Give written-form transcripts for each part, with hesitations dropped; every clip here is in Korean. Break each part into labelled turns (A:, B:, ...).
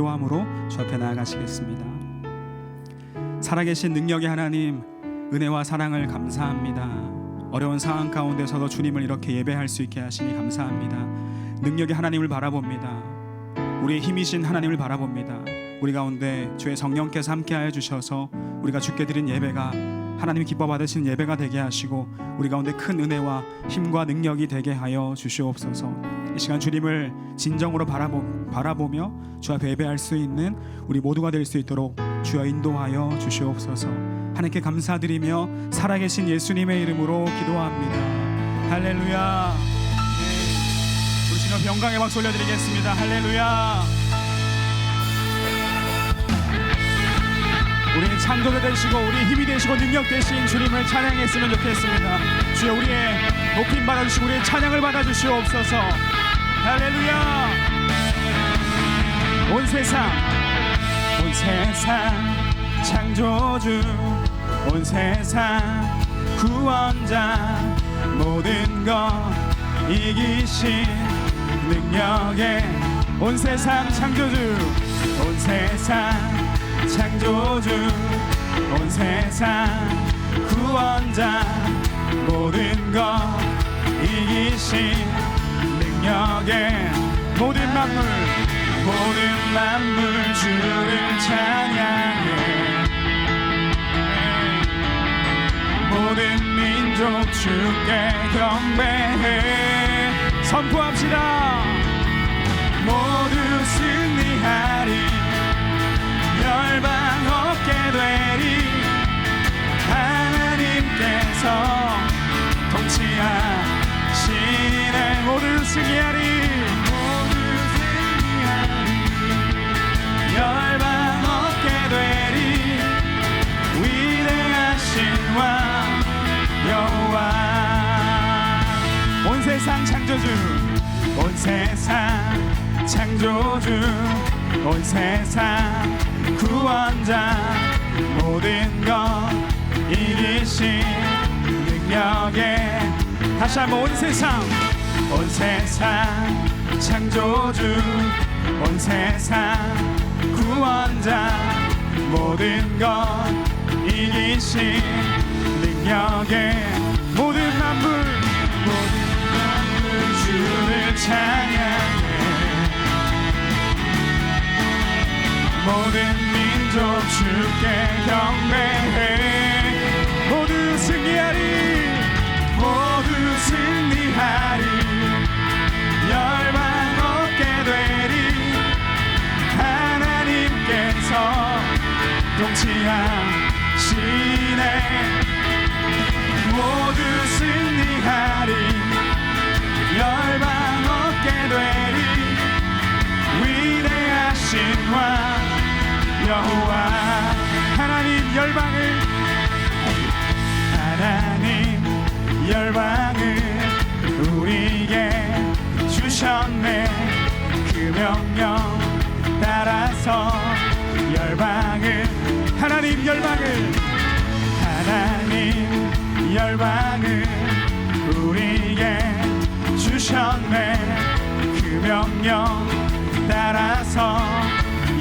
A: 기도함으로 주 앞에 나아가시겠습니다. 살아계신 능력의 하나님, 은혜와 사랑을 감사합니다. 어려운 상황 가운데서도 주님을 이렇게 예배할 수 있게 하시니 감사합니다. 능력의 하나님을 바라봅니다. 우리의 힘이신 하나님을 바라봅니다. 우리 가운데 주의 성령께서 함께하여 주셔서 우리가 주께 드린 예배가 하나님이 기뻐 받으시는 예배가 되게 하시고 우리 가운데 큰 은혜와 힘과 능력이 되게 하여 주시옵소서. 이 시간 주님을 진정으로 바라보며 주 앞에 예배할 수 있는 우리 모두가 될 수 있도록 주여 인도하여 주시옵소서. 하나님께 감사드리며 살아계신 예수님의 이름으로 기도합니다. 할렐루야. 네. 우리 주님 영광의 박수 올려드리겠습니다. 할렐루야. 우리 창조자 되시고 우리 힘이 되시고 능력 되신 주님을 찬양했으면 좋겠습니다. 주여 우리의 높임 받아주시고 우리의 찬양을 받아주시옵소서. 할렐루야. 온 세상 창조주, 온 세상 구원자, 모든 것 이기신 능력의 온 세상 창조주, 온 세상 창조주, 온 세상 구원자, 모든 것 이기신 능력의 모든 만물 주를 찬양해. 모든 민족 주께 경배해. 선포합시다. 모두 승리하리, 멸방 없게 되리. 하나님께서 통치하시네. 모두 승리하리, 멸방 없게 되리. 위대하신 왕 여호와. 온 세상 창조주, 온 세상 창조주, 온 세상 구원자, 모든 것 이기신 능력의 다시 한번 온 세상 창조주, 온 세상 구원자, 모든 것 이기신 능력의 모든 만물 주를 찬양해. 모든 민족 주께 경배해. 모두 승리하리, 모두 승리하리. 열방 얻게 되리. 하나님께서 통치하시네. 모두 승리하리, 열방 얻게 되리. 위대하신 왕 여호와. 하나님 열방을 우리에게 주셨네. 그 명령 따라서 하나님 열방을 우리에게 주셨네. 그 명령 따라서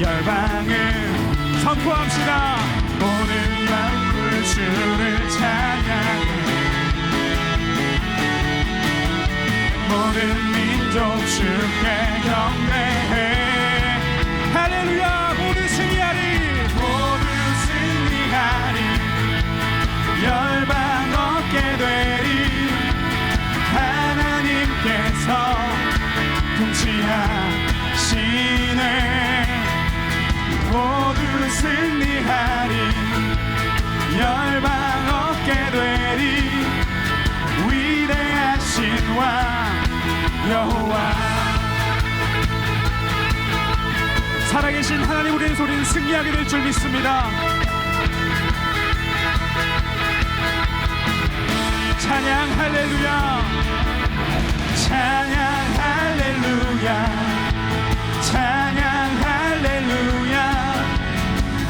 A: 열방을 선포합시다. 모든 만물 주를 찬양해. 모든 민족 주께 경배해. 할렐루야. 모두 승리하리, 열방 얻게 되리. 하나님께서 통치하시네. 모두 승리하리, 열방 얻게 되리. 위대하신 왕 여호와. 살아계신 하나님, 우리의 소리는 승리하게 될 줄 믿습니다. 찬양 할렐루야, 찬양 할렐루야, 찬양 할렐루야.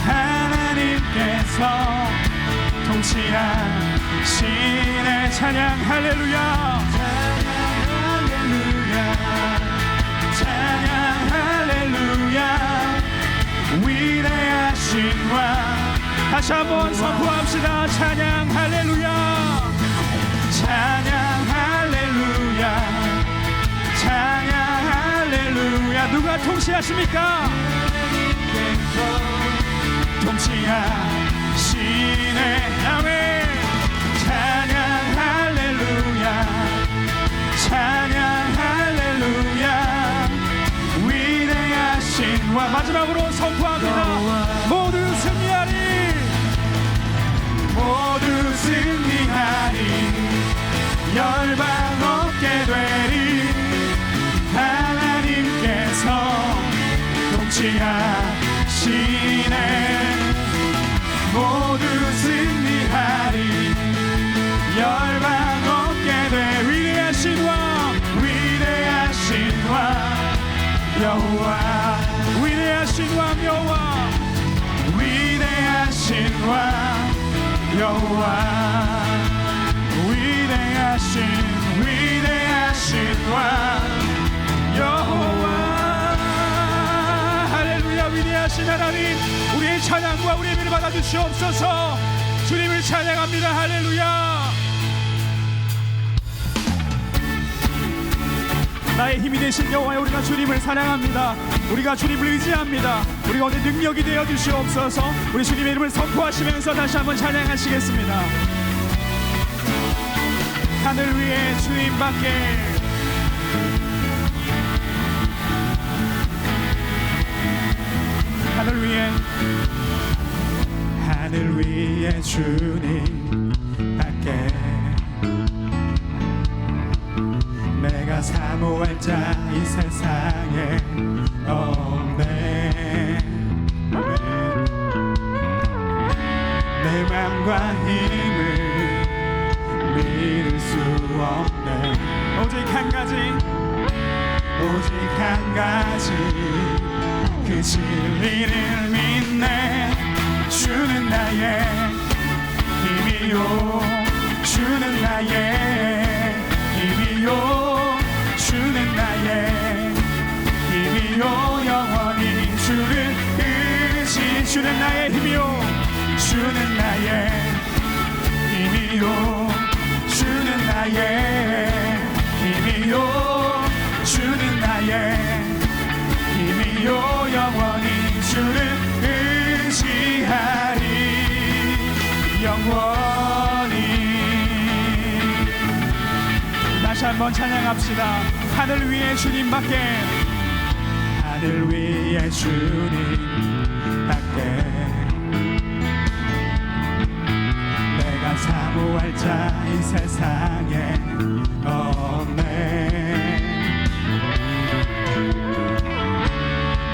A: 하나님께서 통치하시네. 찬양 할렐루야, 찬양 할렐루야, 찬양 할렐루야. 다시 한번 선포합시다. 찬양 할렐루야, 찬양 할렐루야, 찬양 할렐루야. 누가 통치하십니까? 통치하시네. 아멘. 찬양 할렐루야, 찬양 할렐루야. 위대하신 와. 마지막으로 선포합니다. 모두 승리하리, 모두 승리하리. 열방 없게 되리. 하나님께서 통치하시네. 모두 승리하리. 열방 없게 돼. 위대하신 왕, 위대하신 왕 여호와, 위대하신 왕 여호와, 위대하신 왕 여호와, 위대하신 왕 여호와. 할렐루야. 위대하신 하나님, 우리의 찬양과 우리의 예배를 받아주시옵소서. 주님을 찬양합니다. 할렐루야. 나의 힘이 되신 여호와여, 우리가 주님을 사랑합니다. 우리가 주님을 의지합니다. 우리가 오늘 능력이 되어 주시옵소서. 우리 주님의 이름을 선포하시면서 다시 한번 찬양하시겠습니다. 하늘 위에 주님밖에, 하늘 위에, 하늘 위에 주님밖에 내가 사모할 자 이 세상에 없네. 내 맘과 힘을 믿을 수 없네. 오직 한 가지, 오직 한 가지, 그 진리를 믿네. 주는 나의 힘이요, 주는 나의 힘이요, 주는 나의 힘이요. 영원히 주를 의지. 주는 나의 힘이요, 주는 나의 힘이요, 주는 나의 힘이요, 주는 나의 힘이요. 영원히 주를 의지하리. 영원히. 다시 한번 찬양합시다. 하늘 위에 주님밖에, 하늘 위에 주님밖에 내가 사모할 자 이 세상에 없네.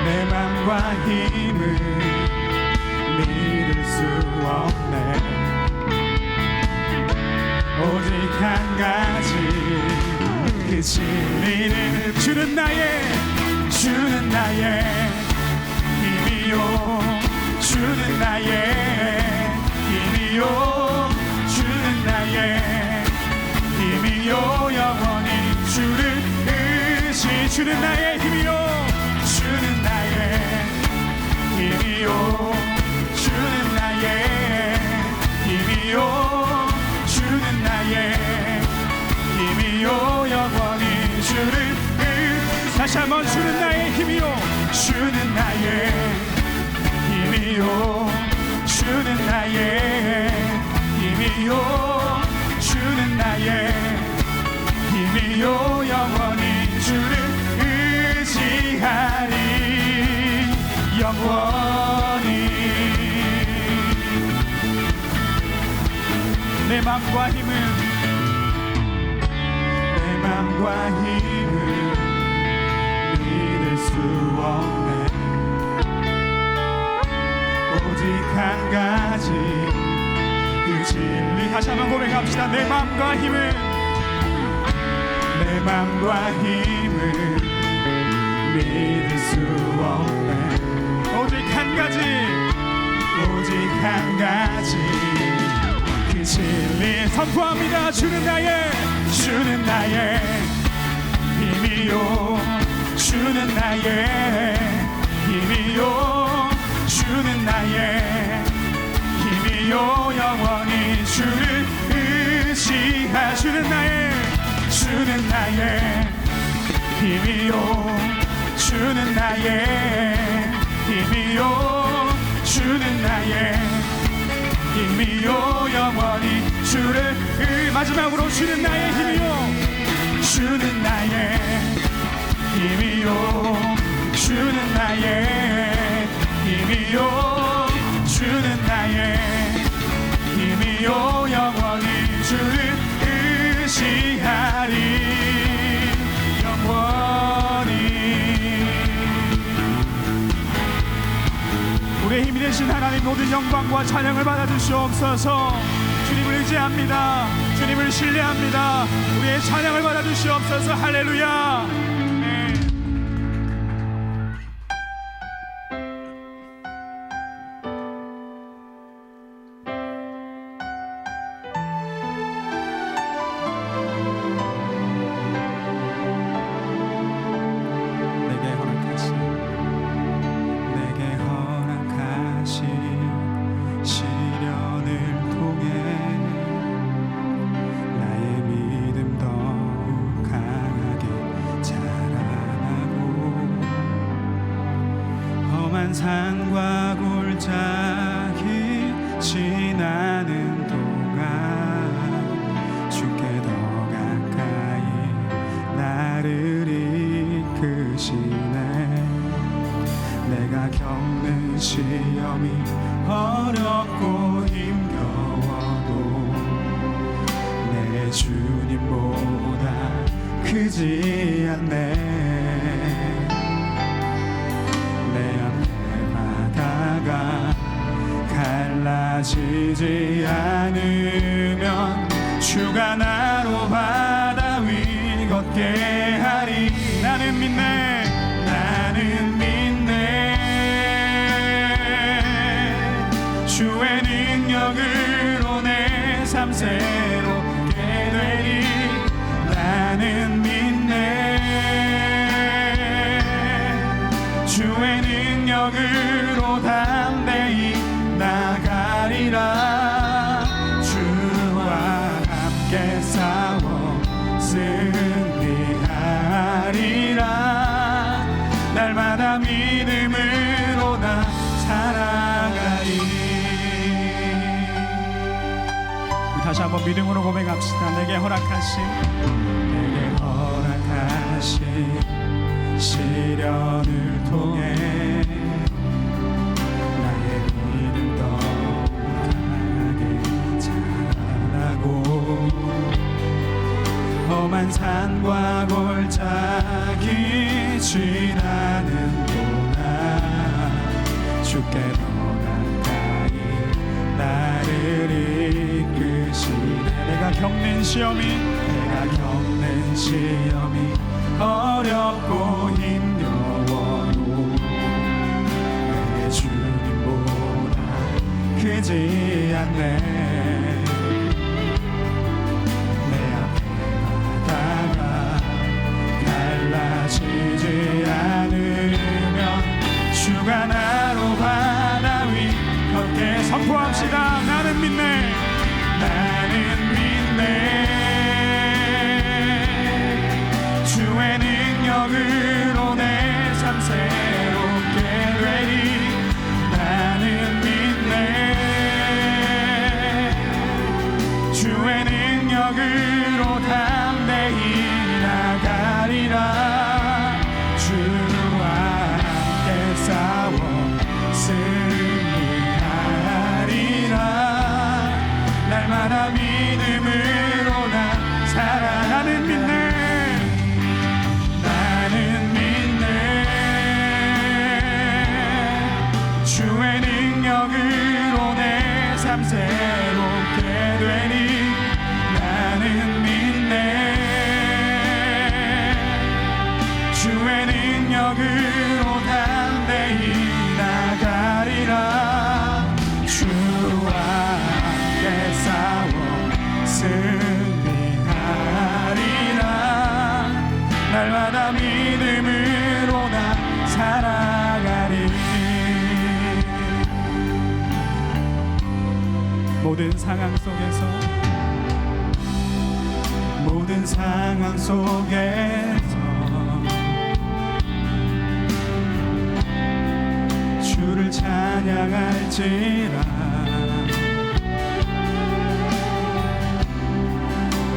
A: 내 맘과 힘을 믿을 수 없네. 오직 한 가지, 그 진리를. 주는 나의 힘이요, 주는 나의 힘이요, 주는 나의 힘이요. 영원히 주를 의지. 주는 나의 힘이요, 주는 나의 힘이요, 주는 나의 힘이요, 주는 나의 힘이요. 영원히 주를 다시 한번. 주는 나의 힘이요, 주는 나의 힘이요, 주는 나의 힘이요, 주는 나의 힘이요. 영원히 주를 의지하리. 영원히. 내 맘과 힘을, 내 맘과 힘을 믿을 수 없네. 오직 한 가지, 그 진리. 다시 한번 고백합시다. 내 맘과 힘을, 내 맘과 힘을 믿을 수 없네. 오직 한 가지, 오직 한 가지, 그 진리. 선포합니다. 주는 나의 힘이요, 주는 나의 힘이요, 주는 나의 주는 나의 힘이요 주는 나의 힘이요 주는 나의 힘이요 영원히 주를 마지막으로 주는 나의 힘이요 주는 나의 힘이요 주는 나의 힘이요 주는 나의 힘이요 영원히 주를 의지하리 영원히 우리의 힘이 되신 하나님 모든 영광과 찬양을 받아주시옵소서. 주님을 의지합니다. 주님을 신뢰합니다. 우리의 찬양을 받아주시옵소서. 할렐루야.
B: 산과 골짜기 지나는 동안 주께 더 가까이 나를 이끄시네. 내가 겪는 시험이 어렵고 힘겨워도 내 주님보다 크지 않네. 갈라지지 않으면 주가 나로 바다 위 걷게 하리. 나는 믿네 주의 능력으로 내 삶 새롭게 되리. 나는 믿네 주의 능력으로 담대히 나가리라. 주와 함께 싸워 승리하리라. 날마다 믿음으로 나 살아가리.
A: 다시 한번 믿음으로 고백합시다. 내게 허락하신
B: 시련을 통해 험한 산과 골짜기 지나는 동안 주께 더 가까이 나를 이끄시네.
A: 내가 겪는 시험이
B: 어렵고 힘겨워도 내 주님보다 크지 않네. 갈라지지 않으면 주가 나로 바다 위 걷게.
A: 선포합시다. 나는 믿네
B: 주의 능력으로 내 삶 새롭게 되리. 나는 믿네 주의 능력으로 담대히 나가리라. 주와 함께 싸워 승리하리라. 날마다 믿음으로 나 살아.
A: 나는 믿네
B: 주의 능력으로 내 삶 새롭게 되니. 나는 믿네 주의 능력으로 담대히 나가리라. 주와 함께 싸워 승리하리라. 날마다 믿음으로 나 살아가리.
A: 모든 상황 속에서
B: 모든 상황 속에서 주를 찬양할지라.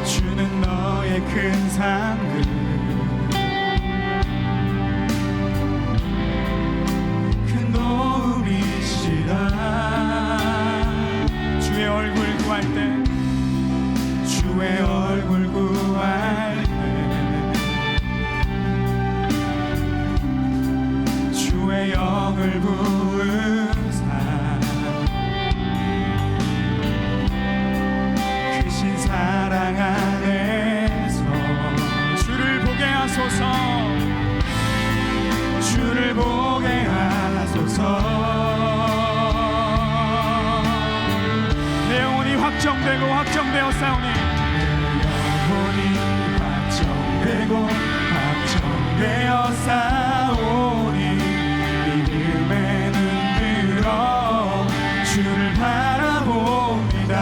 B: 주는 너의 큰 상급, 큰 도움이시라. 주의 얼굴 구할 때, 주의 얼굴 구할 때, 주의 영을 부으사 크신 사랑 안에서 주를 보게 하소서. 주를 보게 하소서. 내 영혼이 확정되고 확정되어 싸우니, 내 영혼이 확정되고 확정되어 싸우니 믿음의 눈 들어 주를 바라봅니다.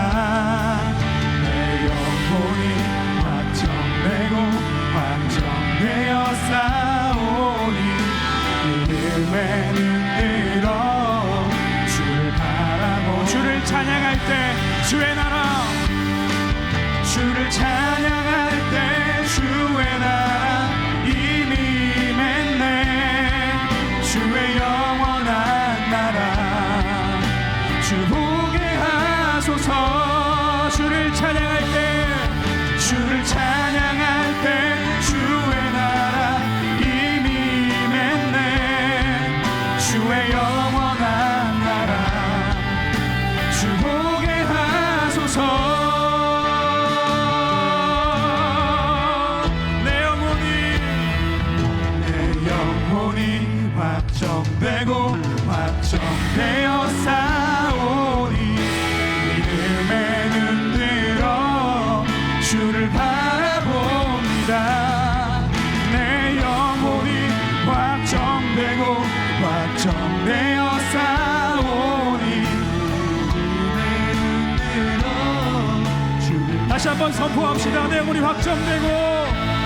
B: 내 영혼이 확정되고 확정되어 싸우니 믿음의 눈 들어 주를 바라보. 주를 찬양할 때 주의 나라, 주를 찬양할 때 주의 나라 이미 맺네. 주의 영원한 나라 주 보게 하소서. 주를 찬양할 때, 주를 찬양할 때 주의 나라 이미 맺네. 주의 영원한 나라 주 보게 하소서. 내 영혼이 확정되고 확정되어 싸우니 믿음의 눈 들어 주를 바라봅니다. 내 영혼이 확정되고 확정되어 싸우니 믿음의 눈 들어 주를. 다시 한번 선포합시다. 내 영혼이 확정되고.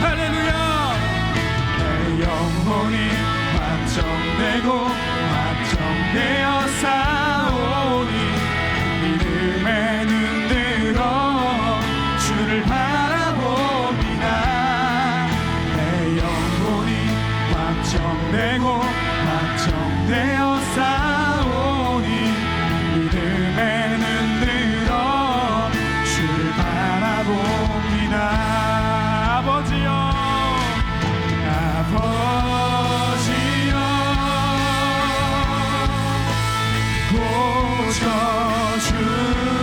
B: 할렐루야. 내 영혼이 확정되고 확정되어 싸우니 믿음의 눈 들어 주를 바라봅니다. 내 영혼이 확정되고 확정되어 싸우니 믿음의 눈 들어 주를 바라봅니다. 아버지여, 아버지여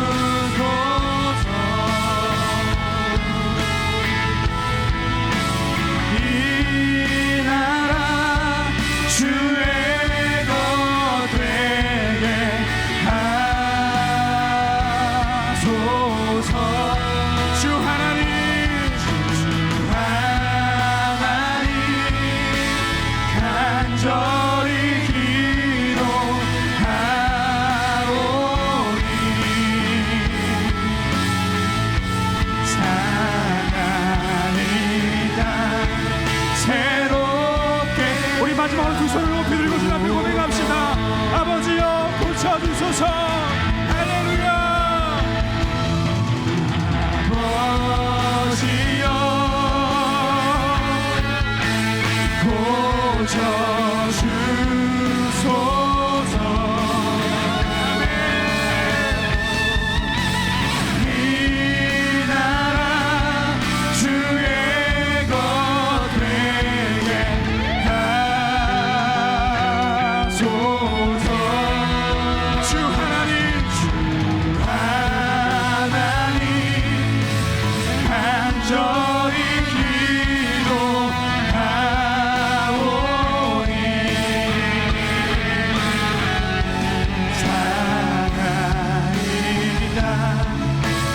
B: 고쳐주소서. 이 나라 주의 것 되게 하소서. 주 하나님, 주 하나님 간절히 기도하오니 사랑이다 새롭게. 우리 마지막으로 두 손을 높이 들고 주 앞에 고백합시다. 아버지여 고쳐주소서. 할렐루야. 아버지여 고쳐주소서. 이 나라 주의 것 되게 하소서. 주 하나님, 주 하나님 간절히 기도하오니 사랑이다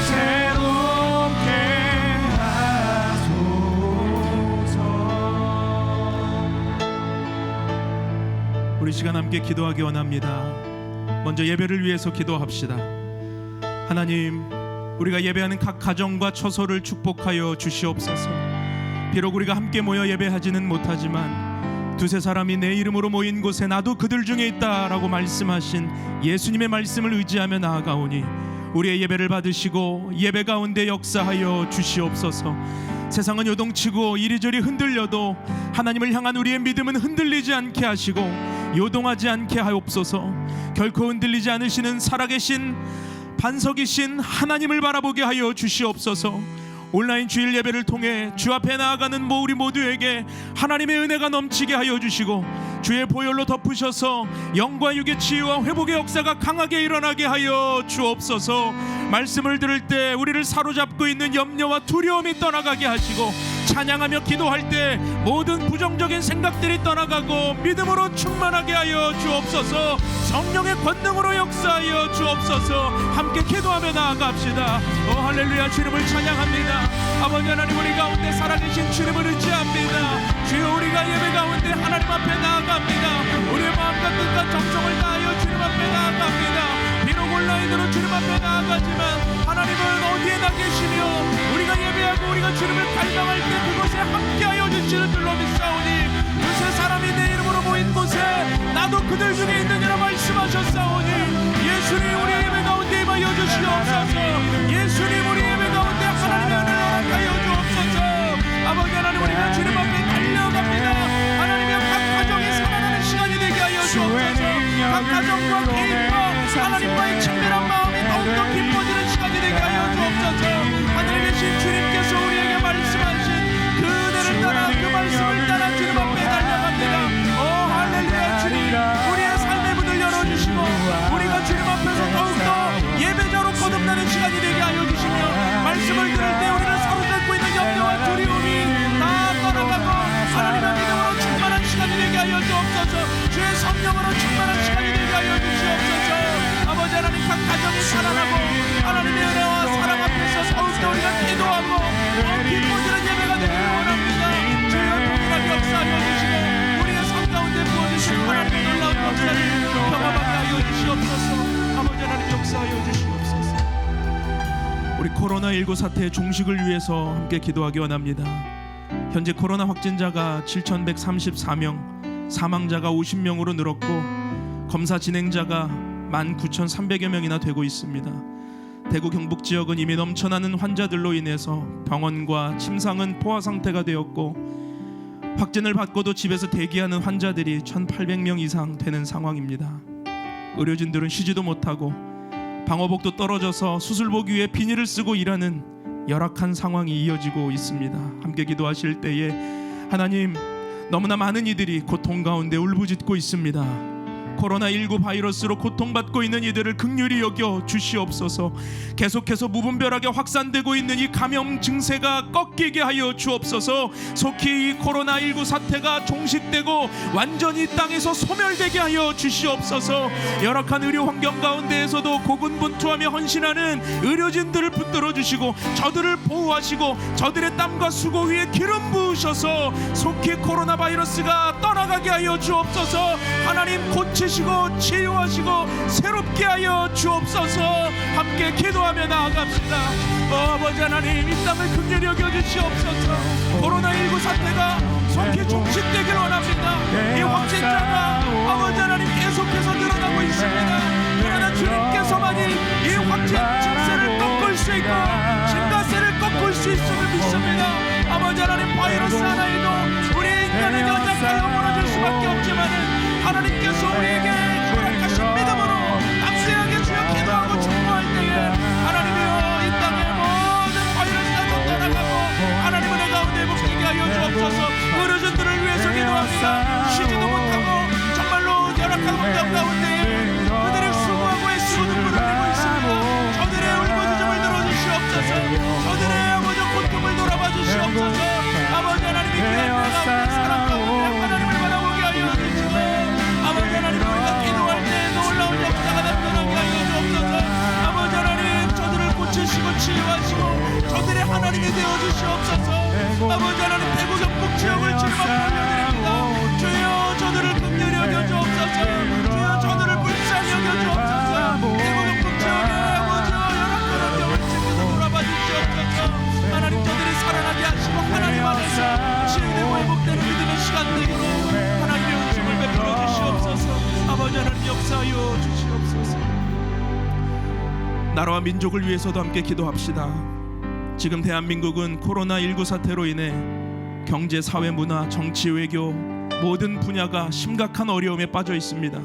B: 새롭게 하소서.
C: 우리 시간 함께 기도하기 원합니다. 먼저 예배를 위해서 기도합시다. 하나님, 우리가 예배하는 각 가정과 처소를 축복하여 주시옵소서. 비록 우리가 함께 모여 예배하지는 못하지만 두세 사람이 내 이름으로 모인 곳에 나도 그들 중에 있다라고 말씀하신 예수님의 말씀을 의지하며 나아가오니 우리의 예배를 받으시고 예배 가운데 역사하여 주시옵소서. 세상은 요동치고 이리저리 흔들려도 하나님을 향한 우리의 믿음은 흔들리지 않게 하시고 요동하지 않게 하옵소서. 결코 흔들리지 않으시는 살아계신 반석이신 하나님을 바라보게 하여 주시옵소서. 온라인 주일 예배를 통해 주 앞에 나아가는 우리 모두에게 하나님의 은혜가 넘치게 하여 주시고 주의 보혈로 덮으셔서 영과 육의 치유와 회복의 역사가 강하게 일어나게 하여 주옵소서. 말씀을 들을 때 우리를 사로잡고 있는 염려와 두려움이 떠나가게 하시고 찬양하며 기도할 때 모든 부정적인 생각들이 떠나가고 믿음으로 충만하게 하여 주옵소서. 성령의 권능으로 역사하여 주옵소서. 함께 기도하며 나아갑시다. 할렐루야. 주님을 찬양합니다. 아버지 하나님, 우리 가운데 살아계신 주님을 의지합니다. 주여, 우리가 예배 가운데 하나님 앞에 나아갑니다. 우리의 마음과 뜻과 정성을 다하여 주님 앞에 나아갑니다. 비록 온라인으로 주님 앞에 나아가지만 하나님은 어디에나 계시며 우리가 예배하고 우리가 주님을 갈망할 때 그곳에 함께하여 주시는 줄로 믿사오니 두세 사람이 내 이름으로 모인 곳에 나도 그들 중에 있느니라 말씀하셨사오니 예수님, 우리 예배 가운데 임하여 주시옵소서. 예수님, 우리 예배 가운데 하나님의 은혜를 허락하여 주옵소서. 아버지 하나님, 우리가 주님 앞에 달려갑니다. 하나님의 각 가정이 살아나는 시간이 되게 하여 주옵소서. 각 가정과 개인과 하나님과의 친밀한 마음이 더욱더 깊어지는 시간이 되게 하여 주옵소서. 하늘에 계신 주님께서 우리에게 말씀하신 그 은혜를 따라 그 말씀을 따라 주님 앞에 달려갑니다. 할렐루야. 주님, 우리의 삶의 문을 열어주시고 우리가 주님 앞에서 더욱더 예배자로 거듭나는 시간이 되게 하여 주시며 말씀을 들을 때 우리를 사로잡고 있는 염려와 두려움이 다 떠나가고 하나님의 믿음으로 충만한 시간이 되게 하여 주옵소서. 주의 성령으로 충만한 시간이 되게 하여 주시옵소서. 아버지 하나님, 각 가정이 살아나고 하나님의 은혜와 사랑 앞에서 더욱더 우리가 기도하고 기뻐지는 예배가 되기를 원합니다. 주여, 동일하게 역사하여 주시고 우리의 삶 가운데 부어주신 하나님의 놀라운 역사를 경험하게 하여 주시옵소서. 아버지 하나님, 역사하여 주시옵소서. 우리 코로나19 사태의 종식을 위해서 함께 기도하기 원합니다. 현재 코로나 확진자가 7,134명, 사망자가 50명으로 늘었고 검사 진행자가 19,300여 명이나 되고 있습니다. 대구 경북 지역은 이미 넘쳐나는 환자들로 인해서 병원과 침상은 포화 상태가 되었고 확진을 받고도 집에서 대기하는 환자들이 1,800명 이상 되는 상황입니다. 의료진들은 쉬지도 못하고 방호복도 떨어져서 수술복 위에 비닐을 쓰고 일하는 열악한 상황이 이어지고 있습니다. 함께 기도하실 때에 하나님, 너무나 많은 이들이 고통 가운데 울부짖고 있습니다. 코로나19 바이러스로 고통받고 있는 이들을 긍휼히 여겨 주시옵소서. 계속해서 무분별하게 확산되고 있는 이 감염 증세가 꺾이게 하여 주옵소서. 속히 이 코로나19 사태가 종식되고 완전히 땅에서 소멸되게 하여 주시옵소서. 열악한 의료 환경 가운데에서도 고군분투하며 헌신하는 의료진들을 붙들어 주시고 저들을 보호하시고 저들의 땀과 수고 위에 기름 부으셔서 속히 코로나 바이러스가 떠나가게 하여 주옵소서. 하나님, 고치시고 치유하시고 새롭게 하여 주옵소서. 함께 기도하며 나아갑시다. 아버지 하나님, 이 땅을 긍휼히 여겨 주시옵소서. 코로나19 사태가 속히 종식되길 원합니다. 이 확진자가 아버지 하나님 계속해서 늘어나고 있습니다. 그러나 주님께서만이 이 확진 증세를 꺾을 수 있고 진가세를 꺾을 수 있음을 믿습니다. 아버지 하나님, 바이러스 하나에도 우리 인간은 연약하여 무너질 수밖에 없지만은 하나님께서 우리에게 허락하신 믿음으로 담대하게 주여 기도하고 축복할 때에 하나님이여, 이 땅의 모든 바이러스가 떠나가고 하나님 은혜 가운데 복되게 하여 주옵소서. 의료진들을 위해서 기도합니다. 쉬지도 못하고 정말로 열악한 환경 가운데 그들을 수고하고 애쓰고 눈물을 흘리고 있습니다. 저들의 울부짖음을 들어주시옵소서. 저들의 아버지 고통을 돌아봐 주시옵소서. 아버지 하나님, 나라와 민족을 위해서도 함께 기도합시다. 지금 대한민국은 코로나19 사태로 인해 경제, 사회, 문화, 정치, 외교 모든 분야가 심각한 어려움에 빠져 있습니다.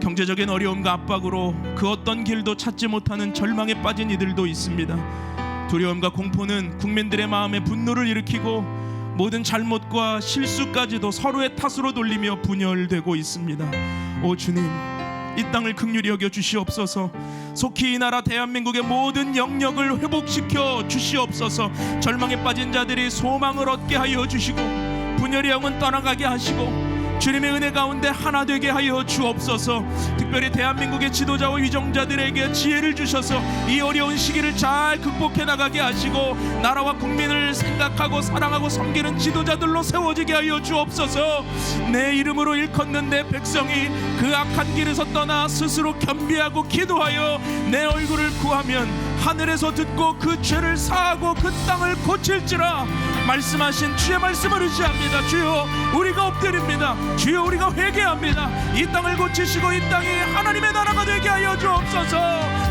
C: 경제적인 어려움과 압박으로 그 어떤 길도 찾지 못하는 절망에 빠진 이들도 있습니다. 두려움과 공포는 국민들의 마음에 분노를 일으키고 모든 잘못과 실수까지도 서로의 탓으로 돌리며 분열되고 있습니다. 오 주님, 이 땅을 긍휼히 여겨 주시옵소서. 속히 이 나라 대한민국의 모든 영역을 회복시켜 주시옵소서. 절망에 빠진 자들이 소망을 얻게 하여 주시고 분열의 영은 떠나가게 하시고 주님의 은혜 가운데 하나 되게 하여 주옵소서. 특별히 대한민국의 지도자와 위정자들에게 지혜를 주셔서 이 어려운 시기를 잘 극복해 나가게 하시고 나라와 국민을 생각하고 사랑하고 섬기는 지도자들로 세워지게 하여 주옵소서. 내 이름으로 일컫는 내 백성이 그 악한 길에서 떠나 스스로 겸비하고 기도하여 내 얼굴을 구하면 하늘에서 듣고 그 죄를 사하고 그 땅을 고칠지라 말씀하신 주의 말씀을 의지합니다. 주여, 우리가 엎드립니다. 주여, 우리가 회개합니다. 이 땅을 고치시고 이 땅이 하나님의 나라가 되게 하여 주옵소서.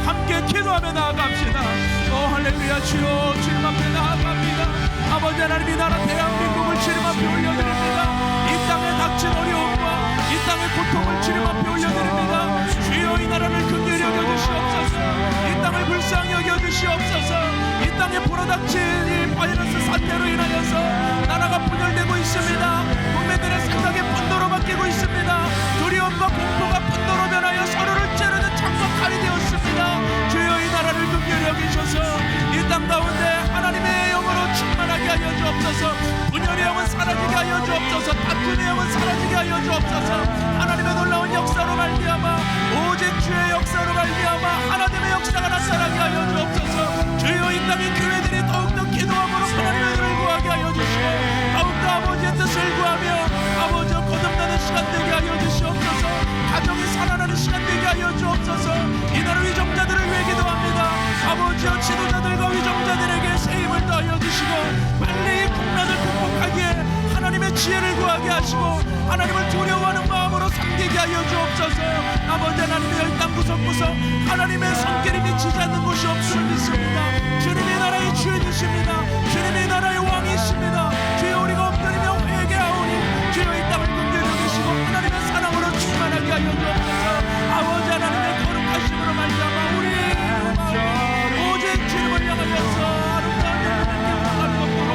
C: 함께 기도하며 나아갑시다. 오 할렐루야. 주여, 주님 앞에 나아갑니다. 아버지 하나님, 이 나라 대한민국을 주님 앞에 올려드립니다. 이 땅에 닥친 어려움과 이 땅의 고통을 주님 앞에 올려드립니다. 주여, 이 나라를 긍휼히 여겨주시옵소서. 이 땅을 불쌍히 여겨주시옵소서. 이 땅에 불어닥친 이 바이러스 사태로 인하여서 나라가 분열되고 있습니다. 국민들의 생각이 분노로 바뀌고 있습니다. 두려움과 공포가 분노로 변하여 서로를 찌르는 장막칼이 되었습니다. 주여, 이 나라를 긍휼히 여기셔서 이 땅 가운데 하나님의 영으로 충만하게 하여 주옵소서. 분열의 영은 사라지게 하여 주옵소서. 다툼의 영은 사라지게 하여 주옵소서. 하나님의 놀라운 역사로 말미암아, 오직 주의 역사로 말미암아 하나님의 역사가 나타나게 하여 주옵소서. 주여, 이 땅의 교회들이 더욱더 기도함으로 하나님의 은혜를 구하게 하여 주시고 더욱더 아버지의 뜻을 구하며 아버지와 거듭나는 시간 되게 하여 주시옵소서. 가정이 살아나는 시간 되게 하여 주옵소서. 이 나라 위정자들을 위해 기도합니다. 아버지와 지도자들과 위정자들에게 새 힘을 더하여 주시고 빨리 이 국난을 극복하기에 하나님의 지혜를 구하게 하시고 하나님을 두려워하는 마음으로 섬기게 하여 주옵소서. 아버지 하나님의 이 땅 구석구석 하나님의 손길이 미치지 않는 곳이 없음을 믿습니다. 주님이 나라의 주인이십니다. 주님이 나라의 왕이십니다. 주여, 우리가 엎드리며 회개하오니 주여, 이 땅을 긍휼히 여기시고 하나님의 사랑으로 충만하게 하여 주옵소서. 아버지 하나님의 거룩하심으로 말미암아 우리 마음이 오직 주님을 향하여서 아름다운 영광을 행복할 것으로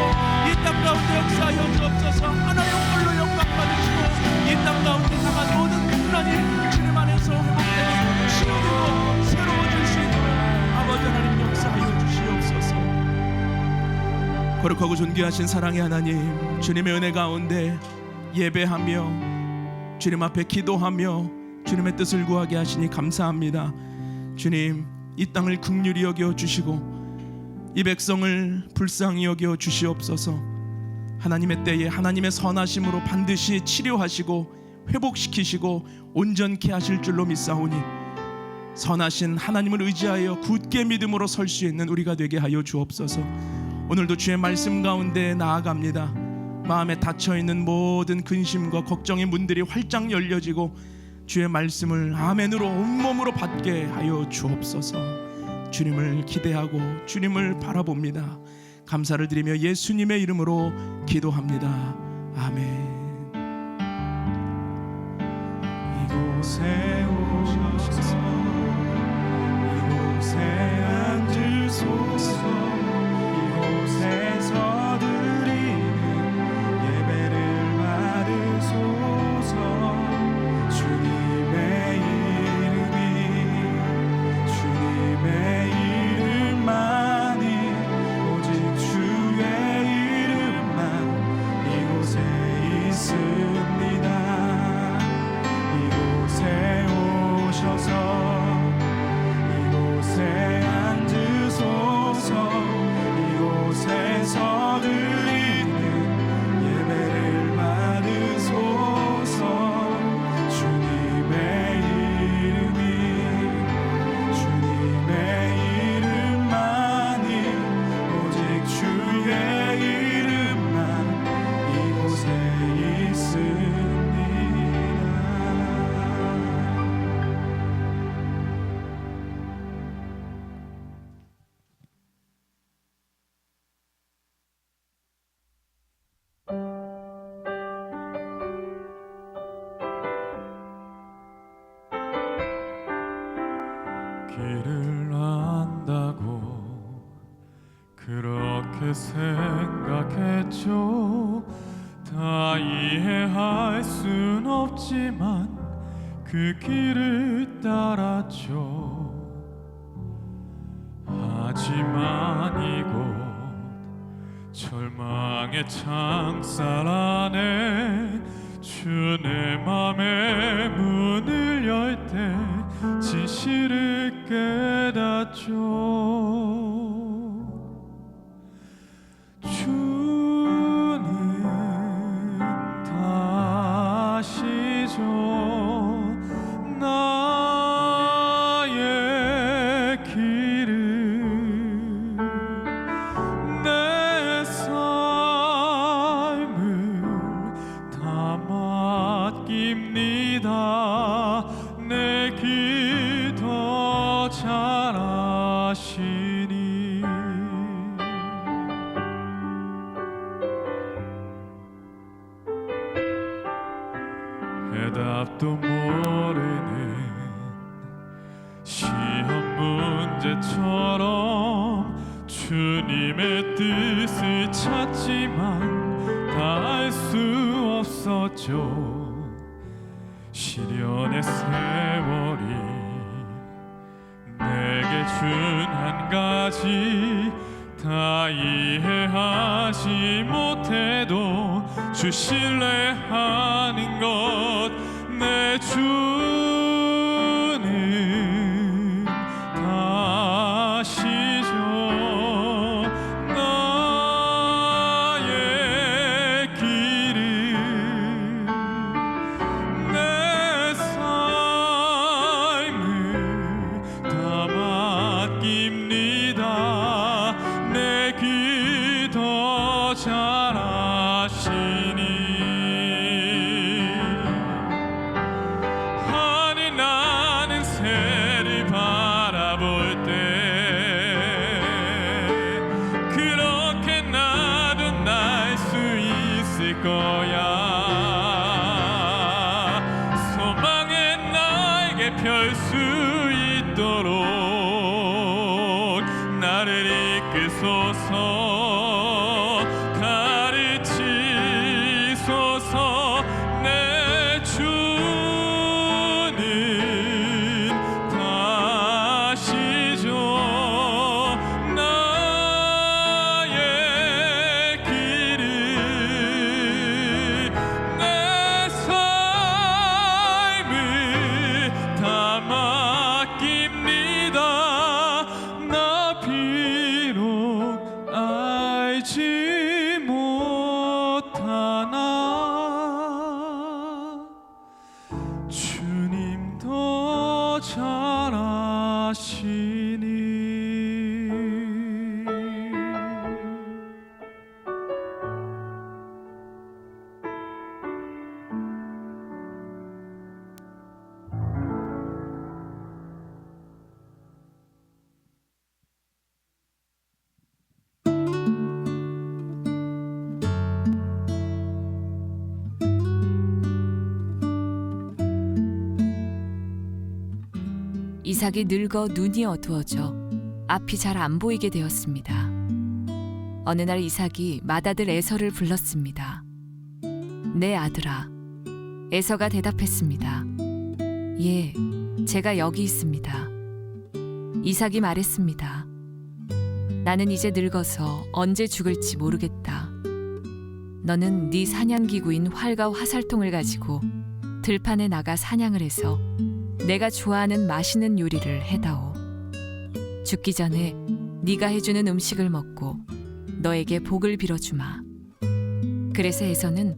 C: 이 땅 가운데 역사하여 주옵소서. 하나님 홀로 영광 받으시고 이 땅 가운데 당한 모든 국난이 주님 안에서 회복되고 치유되고 새로워질 수 있도록 아버지 하나님 역사하여 주시옵소서. 거룩하고 존귀하신 사랑의 하나님, 주님의 은혜 가운데 예배하며 주님 앞에 기도하며 주님의 뜻을 구하게 하시니 감사합니다. 주님, 이 땅을 긍휼히 여겨 주시고 이 백성을 불쌍히 여겨 주시옵소서. 하나님의 때에 하나님의 선하심으로 반드시 치료하시고 회복시키시고 온전케 하실 줄로 믿사오니 선하신 하나님을 의지하여 굳게 믿음으로 설 수 있는 우리가 되게 하여 주옵소서. 오늘도 주의 말씀 가운데 나아갑니다. 마음에 닫혀있는 모든 근심과 걱정의 문들이 활짝 열려지고 주의 말씀을 아멘으로 온몸으로 받게 하여 주옵소서. 주님을 기대하고 주님을 바라봅니다. 감사를 드리며 예수님의 이름으로 기도합니다. 아멘.
B: 이곳에 오셔서 이곳에 앉으소서. 이곳에서 드리는 예배를 받으소서. 주님의 이름만이 오직 주의 이름만 이곳에 있습니다. 이곳에
D: 그렇게 생각했죠. 다 이해할 순 없지만 그 길을 따랐죠. 하지만 이곳 절망의 창살 안에 주 내 맘의 문을 열 때 진실을 깨닫죠. 주는 다시죠 나의 길을 내 삶을 다 맡깁니다. 내 길 더 잘 아시니 해답도 모르는 시험 문제처럼 주님의 뜻을 찾지만 다 알 수 없었죠. 시련의 세월이 내게 준 한 가지 다 이해하지 못해도 주 신뢰하는 것 내 주는 다시죠 나의 길을 내 삶을 다 맡깁니다. 내 길 더 잘 아시니 아니 나는 새를 바라볼 때 그렇게 나도 날 수 있을 거야. 소망의 날개 펼 수 있도록 나를 이끄소서 가르치소서. 내 주는 다시죠 나의 길을 내 삶을 다 맡깁니다. 나 비록 알지 못하나 주님 더 잘 아시니
E: 이삭이 늙어 눈이 어두워져 앞이 잘 안 보이게 되었습니다. 어느 날 이삭이 맏아들 에서를 불렀습니다. 내 아들아. 에서가 대답했습니다. 예, 제가 여기 있습니다. 이삭이 말했습니다. 나는 이제 늙어서 언제 죽을지 모르겠다. 너는 네 사냥기구인 활과 화살통을 가지고 들판에 나가 사냥을 해서 내가 좋아하는 맛있는 요리를 해다오. 죽기 전에 네가 해주는 음식을 먹고 너에게 복을 빌어주마. 그래서 에서는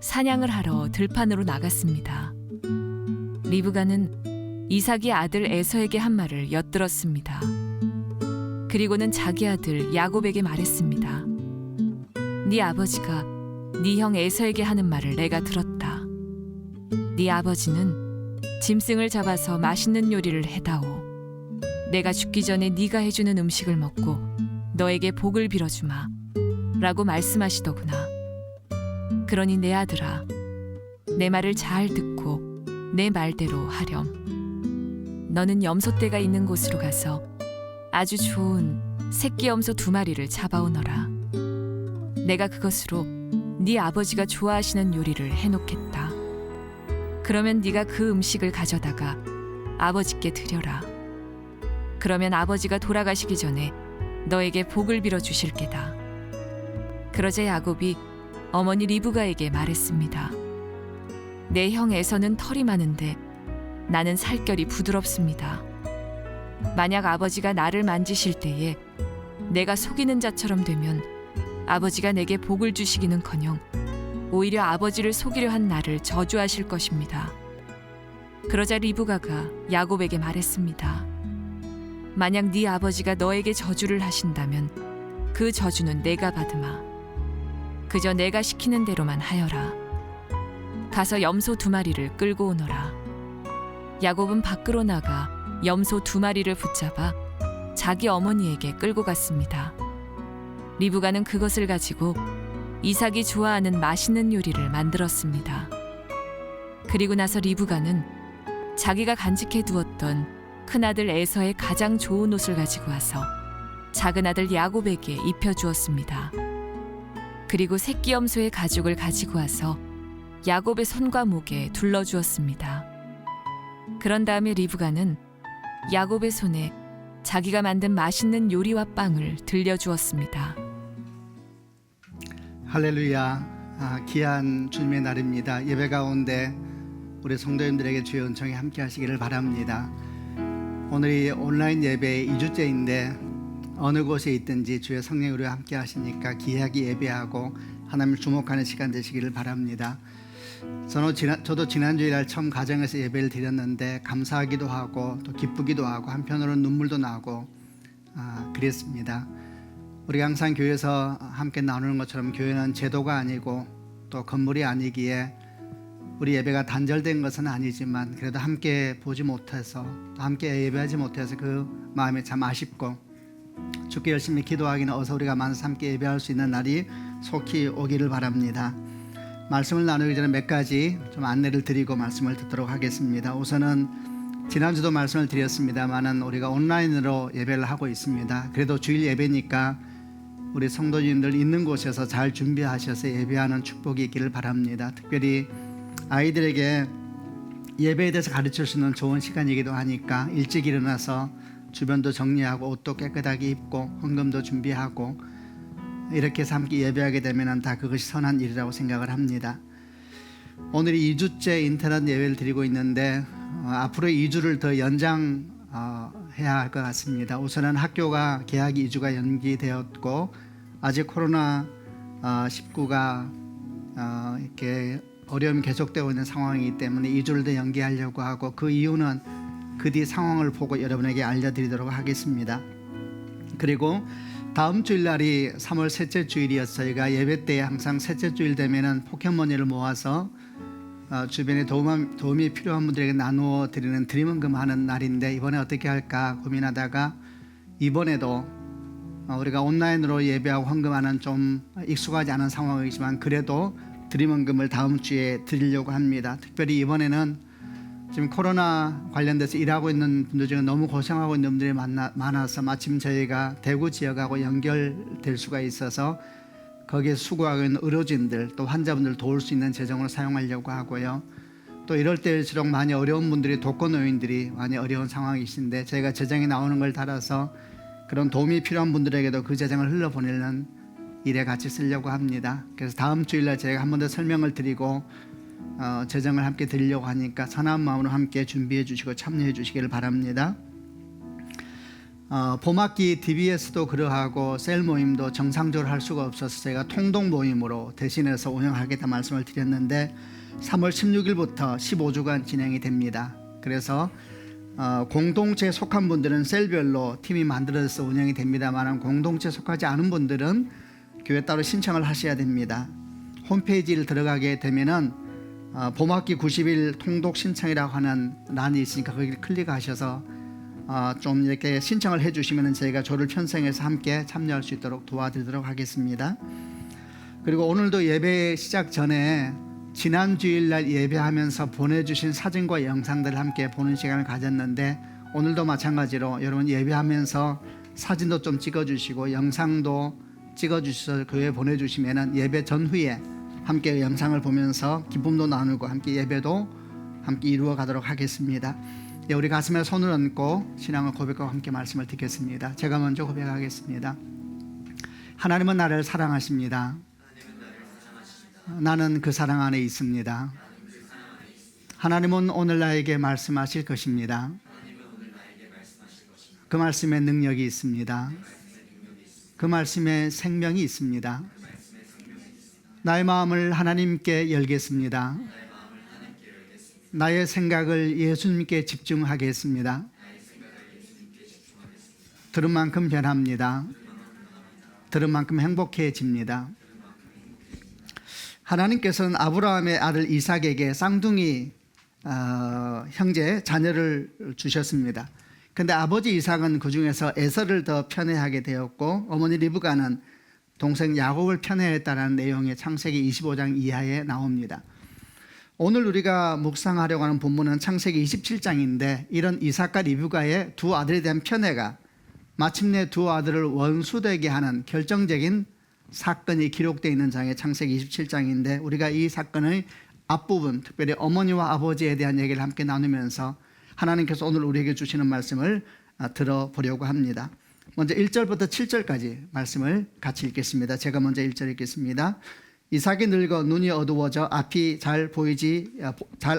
E: 사냥을 하러 들판으로 나갔습니다. 리브가는 이삭이 아들 에서에게 한 말을 엿들었습니다. 그리고는 자기 아들 야곱에게 말했습니다. 네 아버지가 네 형 에서에게 하는 말을 내가 들었다. 네 아버지는 짐승을 잡아서 맛있는 요리를 해다오. 내가 죽기 전에 네가 해주는 음식을 먹고 너에게 복을 빌어주마 라고 말씀하시더구나. 그러니 내 아들아, 내 말을 잘 듣고 내 말대로 하렴. 너는 염소떼가 있는 곳으로 가서 아주 좋은 새끼 염소 2마리를 잡아오너라. 내가 그것으로 네 아버지가 좋아하시는 요리를 해놓겠다. 그러면 네가 그 음식을 가져다가 아버지께 드려라. 그러면 아버지가 돌아가시기 전에 너에게 복을 빌어 주실 게다. 그러자 야곱이 어머니 리브가에게 말했습니다. 내 형 에서는 털이 많은데 나는 살결이 부드럽습니다. 만약 아버지가 나를 만지실 때에 내가 속이는 자처럼 되면 아버지가 내게 복을 주시기는커녕 오히려 아버지를 속이려 한 나를 저주하실 것입니다. 그러자 리브가가 야곱에게 말했습니다. 만약 네 아버지가 너에게 저주를 하신다면 그 저주는 내가 받으마. 그저 내가 시키는 대로만 하여라. 가서 염소 2마리를 끌고 오너라. 야곱은 밖으로 나가 염소 2마리를 붙잡아 자기 어머니에게 끌고 갔습니다. 리브가는 그것을 가지고 이삭이 좋아하는 맛있는 요리를 만들었습니다. 그리고 나서 리브가는 자기가 간직해 두었던 큰아들 에서의 가장 좋은 옷을 가지고 와서 작은 아들 야곱에게 입혀주었습니다. 그리고 새끼 염소의 가죽을 가지고 와서 야곱의 손과 목에 둘러주었습니다. 그런 다음에 리브가는 야곱의 손에 자기가 만든 맛있는 요리와 빵을 들려주었습니다.
F: 할렐루야. 귀한 주님의 날입니다. 예배 가운데 우리 성도님들에게 주의 은총이 함께 하시기를 바랍니다. 오늘이 온라인 예배 2주째인데 어느 곳에 있든지 주의 성령이 우리와 함께 하시니까 귀하게 예배하고 하나님을 주목하는 시간 되시기를 바랍니다. 저도 지난주일 처음 가정에서 예배를 드렸는데 감사하기도 하고 또 기쁘기도 하고 한편으로는 눈물도 나고 그랬습니다. 우리가 항상 교회에서 함께 나누는 것처럼 교회는 제도가 아니고 또 건물이 아니기에 우리 예배가 단절된 것은 아니지만 그래도 함께 보지 못해서 또 함께 예배하지 못해서 그 마음이 참 아쉽고 주께 열심히 기도하기는 어서 우리가 만나서 함께 예배할 수 있는 날이 속히 오기를 바랍니다. 말씀을 나누기 전에 몇 가지 좀 안내를 드리고 말씀을 듣도록 하겠습니다. 우선은 지난주도 말씀을 드렸습니다만은 우리가 온라인으로 예배를 하고 있습니다. 그래도 주일 예배니까 우리 성도님들 있는 곳에서 잘 준비하셔서 예배하는 축복이 있기를 바랍니다. 특별히 아이들에게 예배에 대해서 가르칠 수 있는 좋은 시간이기도 하니까 일찍 일어나서 주변도 정리하고 옷도 깨끗하게 입고 헌금도 준비하고 이렇게 해서 함께 예배하게 되면 다 그것이 선한 일이라고 생각을 합니다. 오늘이 2주째 인터넷 예배를 드리고 있는데 앞으로 2주를 더 연장해야 할 것 같습니다. 우선은 학교가 개학이 2주가 연기되었고 아직 코로나19가 이렇게 어려움이 계속되고 있는 상황이기 때문에 2주를 더 연기하려고 하고 그 이유는 그 뒤 상황을 보고 여러분에게 알려드리도록 하겠습니다. 그리고 다음 주일날이 3월 셋째 주일이어서 저희가 예배 때 항상 셋째 주일 되면은 포켓몬이를 모아서 주변에 도움이 필요한 분들에게 나누어 드리는 드림헌금 하는 날인데 이번에 어떻게 할까 고민하다가 이번에도 우리가 온라인으로 예배하고 헌금하는 좀 익숙하지 않은 상황이지만 그래도 드림헌금을 다음 주에 드리려고 합니다. 특별히 이번에는 지금 코로나 관련돼서 일하고 있는 분들 중에 너무 고생하고 있는 분들이 많아서 마침 저희가 대구 지역하고 연결될 수가 있어서 거기에 수고하고 있는 의료진들 또 환자분들 도울 수 있는 재정으로 사용하려고 하고요. 또 이럴 때일수록 많이 어려운 분들이 독거노인들이 많이 어려운 상황이신데 저희가 재정이 나오는 걸 따라서 그런 도움이 필요한 분들에게도 그 재정을 흘려보내는 일에 같이 쓰려고 합니다. 그래서 다음 주일날 저희가 한 번 더 설명을 드리고 재정을 함께 드리려고 하니까 선한 마음으로 함께 준비해 주시고 참여해 주시기를 바랍니다. 봄학기 DBS도 그러하고 셀 모임도 정상적으로 할 수가 없어서 제가 통동 모임으로 대신해서 운영하겠다 말씀을 드렸는데 3월 16일부터 15주간 진행이 됩니다. 그래서 공동체에 속한 분들은 셀별로 팀이 만들어져서 운영이 됩니다만 공동체에 속하지 않은 분들은 교회 따로 신청을 하셔야 됩니다. 홈페이지를 들어가게 되면은 봄학기 90일 통독 신청이라고 하는 란이 있으니까 거기를 클릭하셔서 좀 이렇게 신청을 해주시면 저희가 조를 편성해서 함께 참여할 수 있도록 도와드리도록 하겠습니다. 그리고 오늘도 예배 시작 전에 지난 주일날 예배하면서 보내주신 사진과 영상들을 함께 보는 시간을 가졌는데 오늘도 마찬가지로 여러분 예배하면서 사진도 좀 찍어주시고 영상도 찍어주셔서 교회에 보내주시면 예배 전후에 함께 영상을 보면서 기쁨도 나누고 함께 예배도 함께 이루어 가도록 하겠습니다. 예, 우리 가슴에 손을 얹고 신앙을 고백하고 함께 말씀을 듣겠습니다. 제가 먼저 고백하겠습니다. 하나님은 나를 사랑하십니다. 나는 그 사랑 안에 있습니다. 하나님은 오늘 나에게 말씀하실 것입니다. 그 말씀에 능력이 있습니다. 그 말씀에 생명이 있습니다. 나의 마음을 하나님께 열겠습니다. 나의 생각을 예수님께 집중하겠습니다. 들은 만큼 변합니다. 들은 만큼 행복해집니다. 하나님께서는 아브라함의 아들 이삭에게 쌍둥이 형제 자녀를 주셨습니다. 그런데 아버지 이삭은 그 중에서 에서를 더 편애하게 되었고 어머니 리브가는 동생 야곱을 편애했다는 내용이 창세기 25장 이하에 나옵니다. 오늘 우리가 묵상하려고 하는 본문은 창세기 27장인데 이런 이삭과 리브가의 두 아들에 대한 편애가 마침내 두 아들을 원수되게 하는 결정적인 사건이 기록되어 있는 장이 창세기 27장인데 우리가 이 사건의 앞부분 특별히 어머니와 아버지에 대한 얘기를 함께 나누면서 하나님께서 오늘 우리에게 주시는 말씀을 들어보려고 합니다. 먼저 1절부터 7절까지 말씀을 같이 읽겠습니다. 제가 먼저 1절 읽겠습니다. 이삭이 늙어 눈이 어두워져 앞이 잘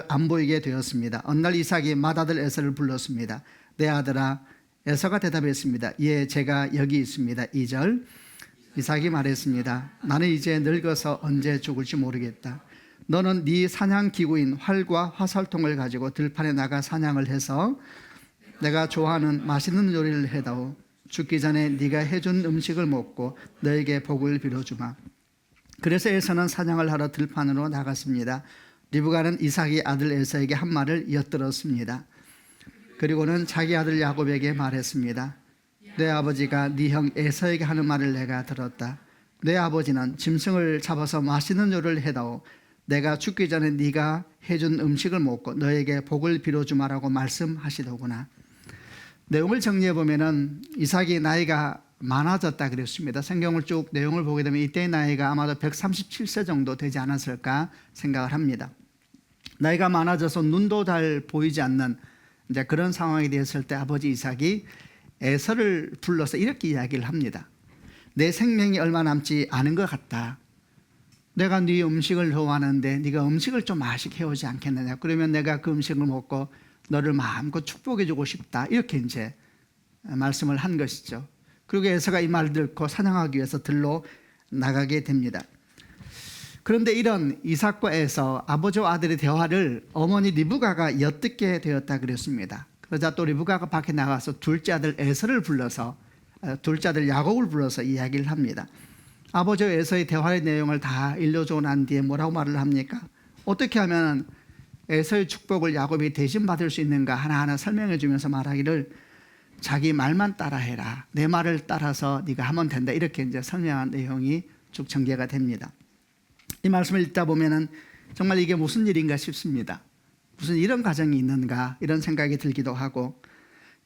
F: 안 보이게 되었습니다. 어느 날 이삭이 맏아들 에서를 불렀습니다. 내 아들아. 에서가 대답했습니다. 예, 제가 여기 있습니다. 2절 이삭이 말했습니다. 나는 이제 늙어서 언제 죽을지 모르겠다. 너는 네 사냥 기구인 활과 화살통을 가지고 들판에 나가 사냥을 해서 내가 좋아하는 맛있는 요리를 해다오. 죽기 전에 네가 해준 음식을 먹고 너에게 복을 빌어주마. 그래서 에서는 사냥을 하러 들판으로 나갔습니다. 리브가는 이삭이 아들 에서에게 한 말을 엿들었습니다. 그리고는 자기 아들 야곱에게 말했습니다. 내 아버지가 네 형 에서에게 하는 말을 내가 들었다. 내 아버지는 짐승을 잡아서 맛있는 요리를 해다오. 내가 죽기 전에 네가 해준 음식을 먹고 너에게 복을 빌어주마라고 말씀하시더구나. 내용을 정리해 보면은 이삭이 나이가 많아졌다 그랬습니다. 성경을 쭉 내용을 보게 되면 이때의 나이가 아마도 137세 정도 되지 않았을까 생각을 합니다. 나이가 많아져서 눈도 잘 보이지 않는 이제 그런 상황이 되었을 때 아버지 이삭이 에서를 불러서 이렇게 이야기를 합니다. 내 생명이 얼마 남지 않은 것 같다. 내가 네 음식을 좋아하는데 네가 음식을 좀 맛있게 해오지 않겠느냐. 그러면 내가 그 음식을 먹고 너를 마음껏 축복해 주고 싶다. 이렇게 이제 말씀을 한 것이죠. 그리고 에서가 이 말을 듣고 사냥하기 위해서 들로 나가게 됩니다. 그런데 이런 이삭과 에서 아버지와 아들의 대화를 어머니 리브가가 엿듣게 되었다 그랬습니다. 그러자 또 리브가가 밖에 나가서 둘째 아들 에서를 불러서 둘째 아들 야곱을 불러서 이야기를 합니다. 아버지와 에서의 대화의 내용을 다 일러주고 난 뒤에 뭐라고 말을 합니까? 어떻게 하면 에서의 축복을 야곱이 대신 받을 수 있는가 하나하나 설명해 주면서 말하기를 자기 말만 따라해라. 내 말을 따라서 네가 하면 된다. 이렇게 이제 설명한 내용이 쭉 전개가 됩니다. 이 말씀을 읽다 보면은 정말 이게 무슨 일인가 싶습니다. 무슨 이런 가정이 있는가 이런 생각이 들기도 하고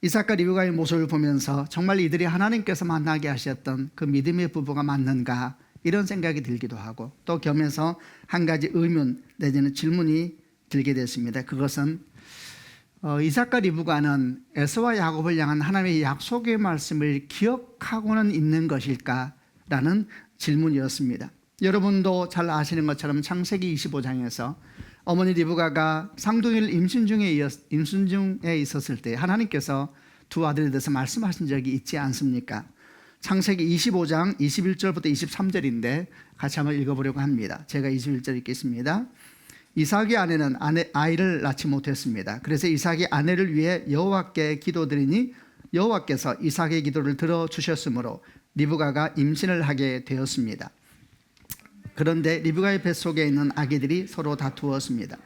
F: 이삭과 리브가의 모습을 보면서 정말 이들이 하나님께서 만나게 하셨던 그 믿음의 부부가 맞는가 이런 생각이 들기도 하고 또 겸해서 한 가지 의문 내지는 질문이 들게 됐습니다. 그것은 이삭과 리브가는 에서와 야곱을 향한 하나님의 약속의 말씀을 기억하고는 있는 것일까라는 질문이었습니다. 여러분도 잘 아시는 것처럼 창세기 25장에서 어머니 리브가가 쌍둥이를 임신 중에 있었을 때 하나님께서 두 아들에 대해서 말씀하신 적이 있지 않습니까? 창세기 25장 21절부터 23절인데 같이 한번 읽어보려고 합니다. 제가 21절 읽겠습니다. 이삭의 아내는 아이를 낳지 못했습니다. 그래서 이삭이 아내를 위해 여호와께 기도드리니 여호와께서 이삭의 기도를 들어주셨으므로 리브가가 임신을 하게 되었습니다. 그런데 리브가의 뱃속에 있는 아기들이 서로 다투었습니다.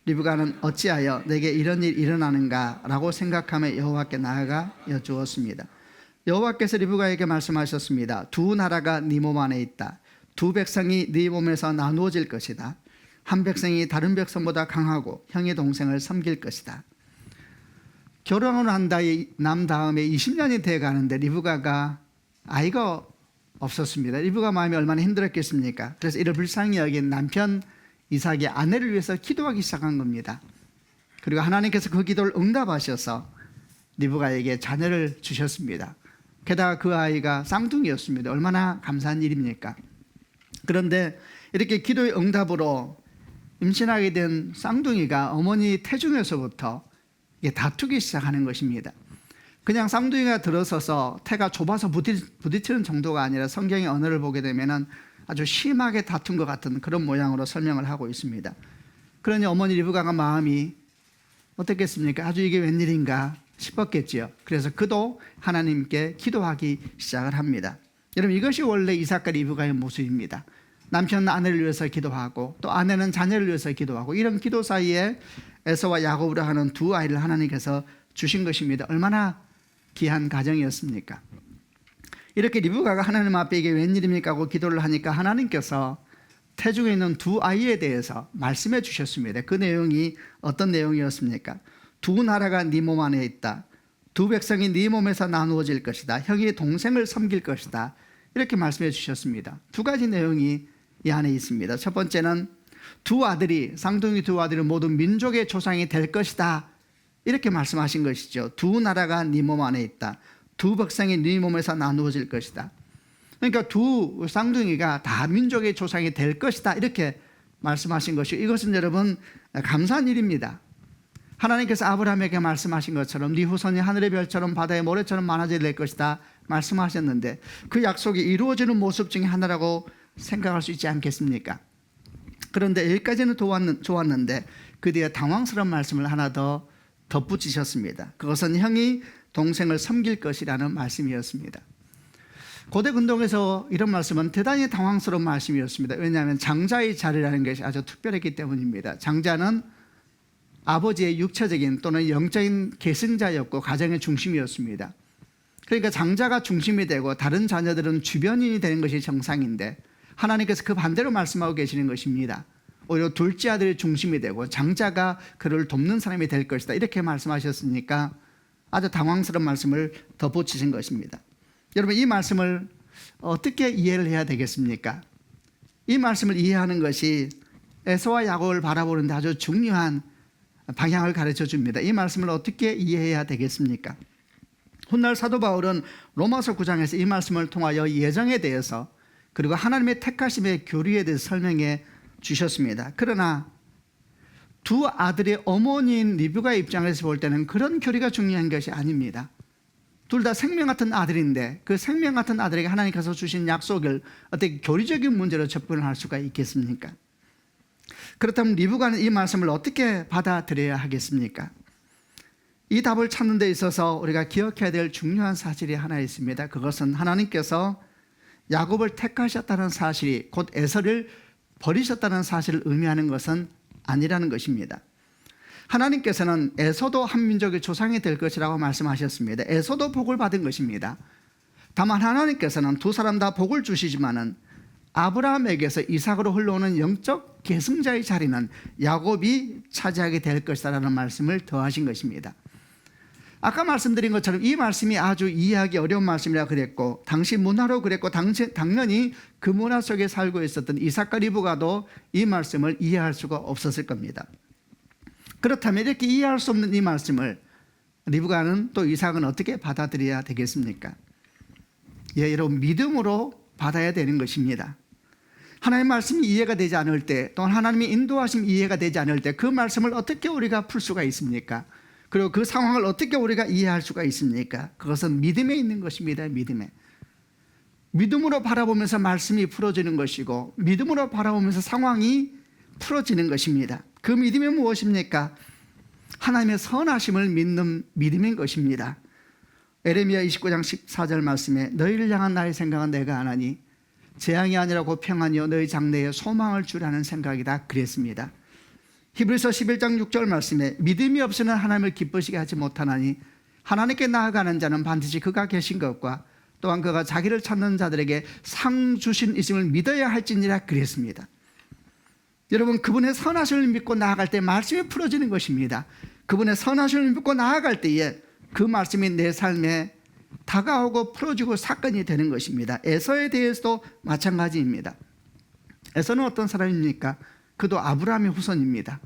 F: 리브가는 어찌하여 내게 이런 일이 일어나는가 라고 생각하며 여호와께 나아가 여쭈었습니다. 여호와께서 리브가에게 말씀하셨습니다. 두 나라가 네 몸 안에 있다. 두 백성이 네 몸에서 나누어질 것이다. 한 백성이 다른 백성보다 강하고 형의 동생을 섬길 것이다. 결혼을 난 다음에 20년이 돼 가는데 리브가가 아이가 없었습니다. 리브가 마음이 얼마나 힘들었겠습니까? 그래서 이를 불쌍히 여긴 남편 이삭의 아내를 위해서 기도하기 시작한 겁니다. 그리고 하나님께서 그 기도를 응답하셔서 리브가에게 자녀를 주셨습니다. 게다가 그 아이가 쌍둥이였습니다. 얼마나 감사한 일입니까? 그런데 이렇게 기도의 응답으로 임신하게 된 쌍둥이가 어머니 태중에서부터 다투기 시작하는 것입니다. 그냥 쌍둥이가 들어서서 태가 좁아서 부딪히는 정도가 아니라 성경의 언어를 보게 되면 아주 심하게 다툰 것 같은 그런 모양으로 설명을 하고 있습니다. 그러니 어머니 리브가가 마음이 어떻겠습니까? 아주 이게 웬일인가 싶었겠지요. 그래서 그도 하나님께 기도하기 시작을 합니다. 여러분, 이것이 원래 이삭과 리브가의 모습입니다. 남편 아내를 위해서 기도하고 또 아내는 자녀를 위해서 기도하고, 이런 기도 사이에 에서와 야곱으로 하는 두 아이를 하나님께서 주신 것입니다. 얼마나 귀한 가정이었습니까? 이렇게 리브가가 하나님 앞에 이게 웬일입니까 하고 기도를 하니까 하나님께서 태중에 있는 두 아이에 대해서 말씀해 주셨습니다. 그 내용이 어떤 내용이었습니까? 두 나라가 네 몸 안에 있다. 두 백성이 네 몸에서 나누어질 것이다. 형이 동생을 섬길 것이다. 이렇게 말씀해 주셨습니다. 두 가지 내용이 이 안에 있습니다. 첫 번째는 두 아들이, 쌍둥이 두 아들이 모두 민족의 조상이 될 것이다. 이렇게 말씀하신 것이죠. 두 나라가 네 몸 안에 있다. 두 백성이 네 몸에서 나누어질 것이다. 그러니까 두 쌍둥이가 다 민족의 조상이 될 것이다. 이렇게 말씀하신 것이고, 이것은 여러분 감사한 일입니다. 하나님께서 아브라함에게 말씀하신 것처럼 네 후손이 하늘의 별처럼 바다의 모래처럼 많아질 것이다 말씀하셨는데, 그 약속이 이루어지는 모습 중에 하나라고 생각할 수 있지 않겠습니까? 그런데 여기까지는 좋았는데 그 뒤에 당황스러운 말씀을 하나 더 덧붙이셨습니다. 그것은 형이 동생을 섬길 것이라는 말씀이었습니다. 고대 근동에서 이런 말씀은 대단히 당황스러운 말씀이었습니다. 왜냐하면 장자의 자리라는 것이 아주 특별했기 때문입니다. 장자는 아버지의 육체적인 또는 영적인 계승자였고 가정의 중심이었습니다. 그러니까 장자가 중심이 되고 다른 자녀들은 주변인이 되는 것이 정상인데, 하나님께서 그 반대로 말씀하고 계시는 것입니다. 오히려 둘째 아들이 중심이 되고 장자가 그를 돕는 사람이 될 것이다. 이렇게 말씀하셨으니까 아주 당황스러운 말씀을 덧붙이신 것입니다. 여러분, 이 말씀을 어떻게 이해를 해야 되겠습니까? 이 말씀을 이해하는 것이 에서와 야곱을 바라보는데 아주 중요한 방향을 가르쳐 줍니다. 이 말씀을 어떻게 이해해야 되겠습니까? 훗날 사도 바울은 로마서 9장에서 이 말씀을 통하여 예정에 대해서 그리고 하나님의 택하심의 교리에 대해서 설명해 주셨습니다. 그러나 두 아들의 어머니인 리브가의 입장에서 볼 때는 그런 교리가 중요한 것이 아닙니다. 둘 다 생명 같은 아들인데 그 생명 같은 아들에게 하나님께서 주신 약속을 어떻게 교리적인 문제로 접근을 할 수가 있겠습니까? 그렇다면 리브가는 이 말씀을 어떻게 받아들여야 하겠습니까? 이 답을 찾는 데 있어서 우리가 기억해야 될 중요한 사실이 하나 있습니다. 그것은 하나님께서 야곱을 택하셨다는 사실이 곧 에서를 버리셨다는 사실을 의미하는 것은 아니라는 것입니다. 하나님께서는 에서도 한 민족의 조상이 될 것이라고 말씀하셨습니다. 에서도 복을 받은 것입니다. 다만 하나님께서는 두 사람 다 복을 주시지만은 아브라함에게서 이삭으로 흘러오는 영적 계승자의 자리는 야곱이 차지하게 될 것이라는 말씀을 더하신 것입니다. 아까 말씀드린 것처럼 이 말씀이 아주 이해하기 어려운 말씀이라 그랬고, 당시 문화로 그랬고, 당연히 그 문화 속에 살고 있었던 이삭과 리브가도 이 말씀을 이해할 수가 없었을 겁니다. 그렇다면 이렇게 이해할 수 없는 이 말씀을 리브가는 또 이삭은 어떻게 받아들여야 되겠습니까? 예, 여러분, 믿음으로 받아야 되는 것입니다. 하나님의 말씀이 이해가 되지 않을 때, 또는 하나님의 인도하심 이해가 되지 않을 때 그 말씀을 어떻게 우리가 풀 수가 있습니까? 그리고 그 상황을 어떻게 우리가 이해할 수가 있습니까? 그것은 믿음에 있는 것입니다. 믿음으로 바라보면서 말씀이 풀어지는 것이고, 믿음으로 바라보면서 상황이 풀어지는 것입니다. 그 믿음이 무엇입니까? 하나님의 선하심을 믿는 믿음인 것입니다. 에레미야 29장 14절 말씀에 너희를 향한 나의 생각은 내가 아나니 재앙이 아니라 곧 평안이요 너희 장래에 소망을 주라는 생각이다 그랬습니다. 히브리서 11장 6절 말씀에 믿음이 없이는 하나님을 기쁘시게 하지 못하나니 하나님께 나아가는 자는 반드시 그가 계신 것과 또한 그가 자기를 찾는 자들에게 상 주신 있음을 믿어야 할지니라 그랬습니다. 여러분, 그분의 선하심을 믿고 나아갈 때 말씀이 풀어지는 것입니다. 그분의 선하심을 믿고 나아갈 때에 그 말씀이 내 삶에 다가오고 풀어지고 사건이 되는 것입니다. 에서에 대해서도 마찬가지입니다. 에서는 어떤 사람입니까? 그도 아브라함의 후손입니다.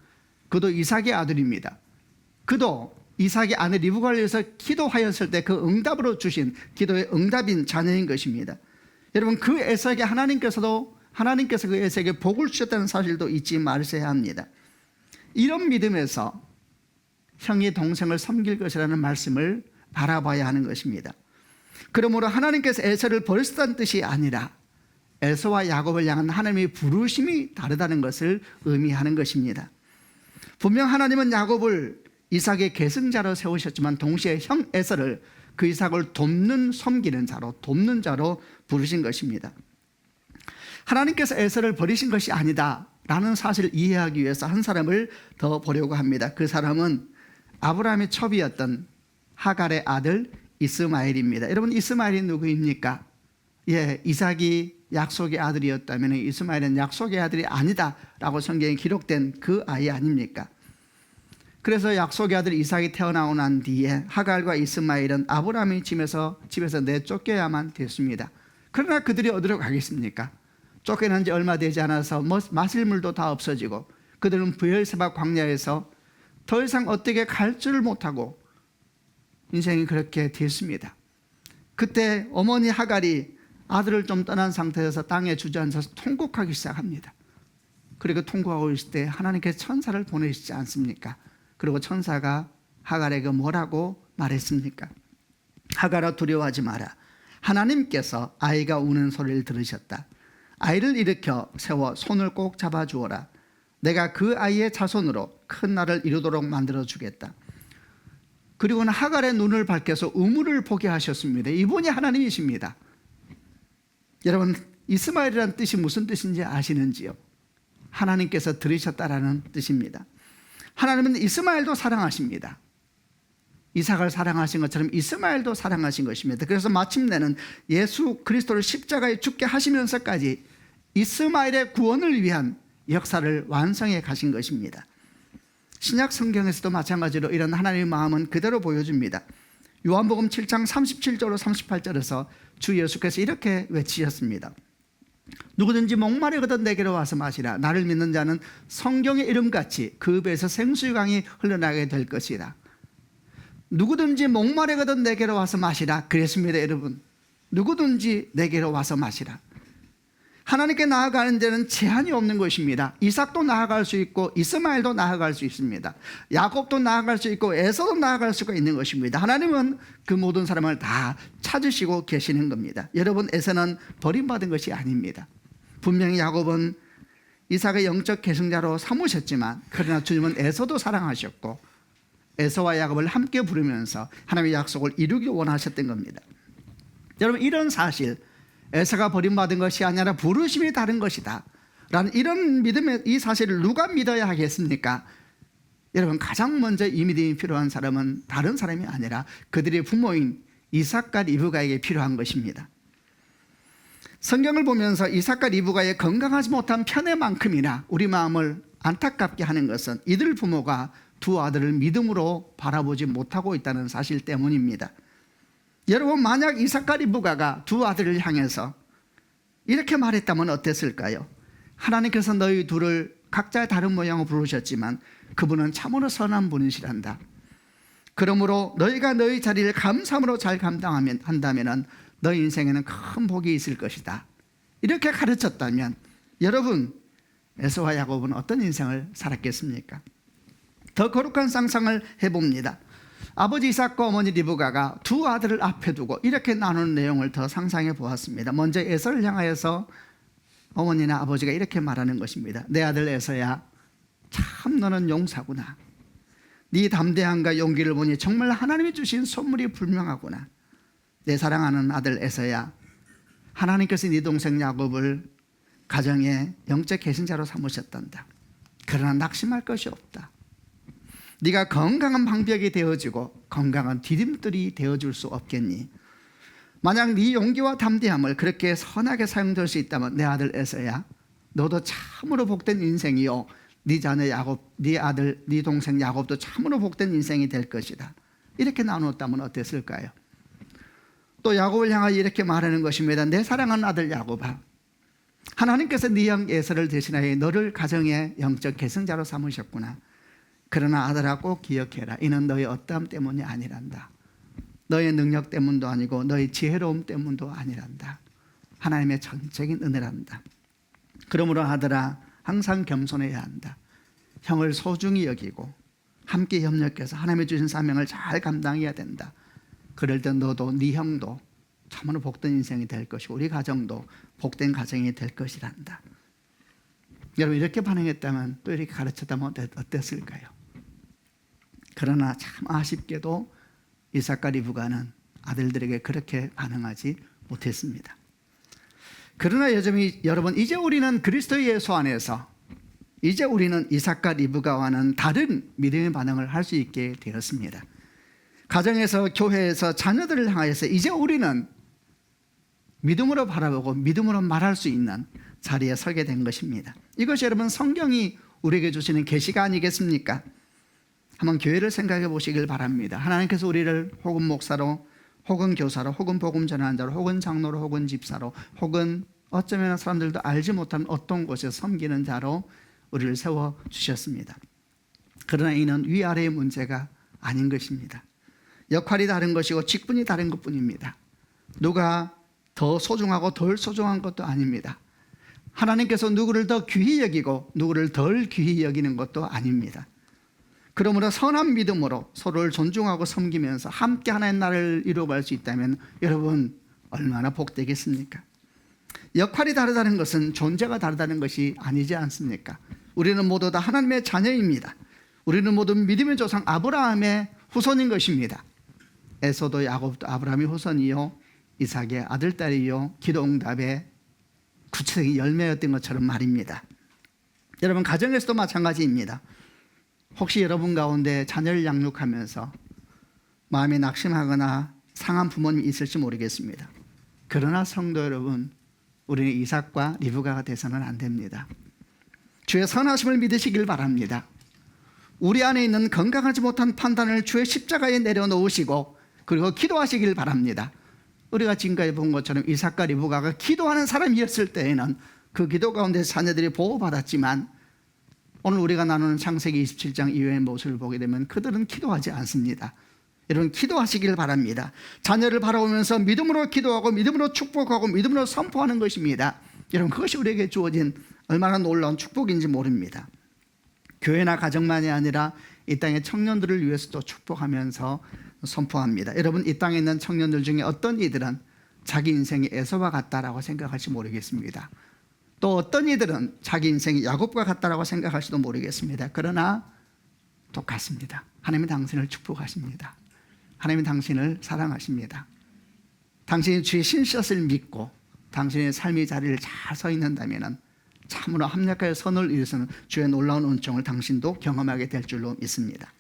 F: 그도 이삭의 아들입니다. 그도 이삭의 아내 리브가를 위해서 기도하였을 때 그 응답으로 주신 기도의 응답인 자녀인 것입니다. 여러분, 그 에서에게 하나님께서 그 에서에게 복을 주셨다는 사실도 잊지 마셔야 합니다. 이런 믿음에서 형이 동생을 섬길 것이라는 말씀을 바라봐야 하는 것입니다. 그러므로 하나님께서 에서를 버리셨다는 뜻이 아니라 에서와 야곱을 향한 하나님의 부르심이 다르다는 것을 의미하는 것입니다. 분명 하나님은 야곱을 이삭의 계승자로 세우셨지만 동시에 형 에서를 그 이삭을 섬기는 자로 부르신 것입니다. 하나님께서 에서를 버리신 것이 아니다라는 사실을 이해하기 위해서 한 사람을 더 보려고 합니다. 그 사람은 아브라함의 첩이었던 하갈의 아들 이스마엘입니다. 여러분, 이스마엘이 누구입니까? 이삭이 약속의 아들이었다면 이스마엘은 약속의 아들이 아니다라고 성경에 기록된 그 아이 아닙니까? 그래서 약속의 아들 이삭이 태어나고 난 뒤에 하갈과 이스마엘은 아브라함의 집에서 내쫓겨야만 됐습니다. 그러나 그들이 어디로 가겠습니까? 쫓겨난 지 얼마 되지 않아서 마실 물도 다 없어지고 그들은 브엘세바 광야에서 더 이상 어떻게 갈 줄 못하고 인생이 그렇게 됐습니다. 그때 어머니 하갈이 아들을 좀 떠난 상태에서 땅에 주저앉아서 통곡하기 시작합니다. 그리고 통곡하고 있을 때 하나님께서 천사를 보내시지 않습니까? 그리고 천사가 하갈에게 뭐라고 말했습니까? 하갈아, 두려워하지 마라. 하나님께서 아이가 우는 소리를 들으셨다. 아이를 일으켜 세워 손을 꼭 잡아주어라. 내가 그 아이의 자손으로 큰 날을 이루도록 만들어주겠다. 그리고는 하갈의 눈을 밝혀서 우물을 보게 하셨습니다. 이분이 하나님이십니다. 여러분, 이스마엘이라는 뜻이 무슨 뜻인지 아시는지요? 하나님께서 들으셨다라는 뜻입니다. 하나님은 이스마엘도 사랑하십니다. 이삭을 사랑하신 것처럼 이스마엘도 사랑하신 것입니다. 그래서 마침내는 예수 그리스도를 십자가에 죽게 하시면서까지 이스마엘의 구원을 위한 역사를 완성해 가신 것입니다. 신약 성경에서도 마찬가지로 이런 하나님의 마음은 그대로 보여줍니다. 요한복음 7장 37절로 38절에서 주 예수께서 이렇게 외치셨습니다. 누구든지 목마르거든 내게로 와서 마시라. 나를 믿는 자는 성경의 이름같이 그 배에서 생수의 강이 흘러나게 될 것이라. 누구든지 목마르거든 내게로 와서 마시라. 그랬습니다, 여러분. 누구든지 내게로 와서 마시라. 하나님께 나아가는 데는 제한이 없는 것입니다. 이삭도 나아갈 수 있고 이스마엘도 나아갈 수 있습니다. 야곱도 나아갈 수 있고 에서도 나아갈 수가 있는 것입니다. 하나님은 그 모든 사람을 다 찾으시고 계시는 겁니다. 여러분, 에서는 버림받은 것이 아닙니다. 분명히 야곱은 이삭의 영적 계승자로 삼으셨지만 그러나 주님은 에서도 사랑하셨고 에서와 야곱을 함께 부르면서 하나님의 약속을 이루기 원하셨던 겁니다. 여러분, 이런 사실, 에서가 버림받은 것이 아니라 부르심이 다른 것이다 라는 이런 믿음의 이 사실을 누가 믿어야 하겠습니까? 여러분, 가장 먼저 이 믿음이 필요한 사람은 다른 사람이 아니라 그들의 부모인 이삭과 리브가에게 필요한 것입니다. 성경을 보면서 이삭과 리브가의 건강하지 못한 편애만큼이나 우리 마음을 안타깝게 하는 것은 이들 부모가 두 아들을 믿음으로 바라보지 못하고 있다는 사실 때문입니다. 여러분, 만약 이삭과 리브가가 두 아들을 향해서 이렇게 말했다면 어땠을까요? 하나님께서 너희 둘을 각자의 다른 모양으로 부르셨지만 그분은 참으로 선한 분이시란다. 그러므로 너희가 너희 자리를 감사함으로 잘 한다면 너희 인생에는 큰 복이 있을 것이다. 이렇게 가르쳤다면 여러분, 에서와 야곱은 어떤 인생을 살았겠습니까? 더 거룩한 상상을 해봅니다. 아버지 이삭과 어머니 리브가가 두 아들을 앞에 두고 이렇게 나누는 내용을 더 상상해 보았습니다. 먼저 에서를 향하여서 어머니나 아버지가 이렇게 말하는 것입니다. 내 아들 에서야, 참 너는 용사구나. 네 담대함과 용기를 보니 정말 하나님이 주신 선물이 분명하구나. 내 사랑하는 아들 에서야, 하나님께서 네 동생 야곱을 가정의 영적 계승자로 삼으셨단다. 그러나 낙심할 것이 없다. 네가 건강한 방벽이 되어주고 건강한 디딤돌이 되어줄 수 없겠니? 만약 네 용기와 담대함을 그렇게 선하게 사용될 수 있다면 내 아들 에서야, 너도 참으로 복된 인생이요, 네 자녀 야곱, 네 아들, 네 동생 야곱도 참으로 복된 인생이 될 것이다. 이렇게 나누었다면 어땠을까요? 또 야곱을 향하여 이렇게 말하는 것입니다. 내 사랑하는 아들 야곱아, 하나님께서 네 형 에서를 대신하여 너를 가정의 영적 계승자로 삼으셨구나. 그러나 아들아, 꼭 기억해라. 이는 너의 어떠함 때문이 아니란다. 너의 능력 때문도 아니고 너의 지혜로움 때문도 아니란다. 하나님의 전적인 은혜란다. 그러므로 아들아, 항상 겸손해야 한다. 형을 소중히 여기고 함께 협력해서 하나님의 주신 사명을 잘 감당해야 된다. 그럴 때 너도 네 형도 참으로 복된 인생이 될 것이고 우리 가정도 복된 가정이 될 것이란다. 여러분, 이렇게 반응했다면, 또 이렇게 가르쳤다면 어땠을까요? 그러나 참 아쉽게도 이삭과 리브가는 아들들에게 그렇게 반응하지 못했습니다. 그러나 여러분, 이제 우리는 그리스도 예수 안에서 이제 우리는 이삭과 리브가와는 다른 믿음의 반응을 할 수 있게 되었습니다. 가정에서, 교회에서, 자녀들을 향해서 이제 우리는 믿음으로 바라보고 믿음으로 말할 수 있는 자리에 서게 된 것입니다. 이것이 여러분 성경이 우리에게 주시는 계시가 아니겠습니까? 한번 교회를 생각해 보시길 바랍니다. 하나님께서 우리를 혹은 목사로, 혹은 교사로, 혹은 복음 전환자로, 혹은 장로로, 혹은 집사로, 혹은 어쩌면 사람들도 알지 못하는 어떤 곳에 섬기는 자로 우리를 세워주셨습니다. 그러나 이는 위아래의 문제가 아닌 것입니다. 역할이 다른 것이고 직분이 다른 것뿐입니다. 누가 더 소중하고 덜 소중한 것도 아닙니다. 하나님께서 누구를 더 귀히 여기고 누구를 덜 귀히 여기는 것도 아닙니다. 그러므로 선한 믿음으로 서로를 존중하고 섬기면서 함께 하나의 나라를 이루어갈 수 있다면 여러분 얼마나 복되겠습니까? 역할이 다르다는 것은 존재가 다르다는 것이 아니지 않습니까? 우리는 모두 다 하나님의 자녀입니다. 우리는 모두 믿음의 조상 아브라함의 후손인 것입니다. 에서도 야곱도 아브라함의 후손이요 이삭의 아들딸이요 기도응답의 구체적인 열매였던 것처럼 말입니다. 여러분, 가정에서도 마찬가지입니다. 혹시 여러분 가운데 자녀를 양육하면서 마음이 낙심하거나 상한 부모님이 있을지 모르겠습니다. 그러나 성도 여러분, 우리는 이삭과 리브가가 돼서는 안 됩니다. 주의 선하심을 믿으시길 바랍니다. 우리 안에 있는 건강하지 못한 판단을 주의 십자가에 내려놓으시고 그리고 기도하시길 바랍니다. 우리가 지금까지 본 것처럼 이삭과 리브가가 기도하는 사람이었을 때에는 그 기도 가운데 자녀들이 보호받았지만 오늘 우리가 나누는 창세기 27장 이후의 모습을 보게 되면 그들은 기도하지 않습니다. 여러분, 기도하시길 바랍니다. 자녀를 바라보면서 믿음으로 기도하고 믿음으로 축복하고 믿음으로 선포하는 것입니다. 여러분, 그것이 우리에게 주어진 얼마나 놀라운 축복인지 모릅니다. 교회나 가정만이 아니라 이 땅의 청년들을 위해서도 축복하면서 선포합니다. 여러분, 이 땅에 있는 청년들 중에 어떤 이들은 자기 인생이 에서와 같다라고 생각할지 모르겠습니다. 또 어떤 이들은 자기 인생이 야곱과 같다라고 생각할지도 모르겠습니다. 그러나 똑같습니다. 하나님이 당신을 축복하십니다. 하나님이 당신을 사랑하십니다. 당신이 주의 신실을 믿고 당신의 삶의 자리를 잘 서 있는다면 참으로 합력하여 선을 이루서는 주의 놀라운 은총을 당신도 경험하게 될 줄로 믿습니다.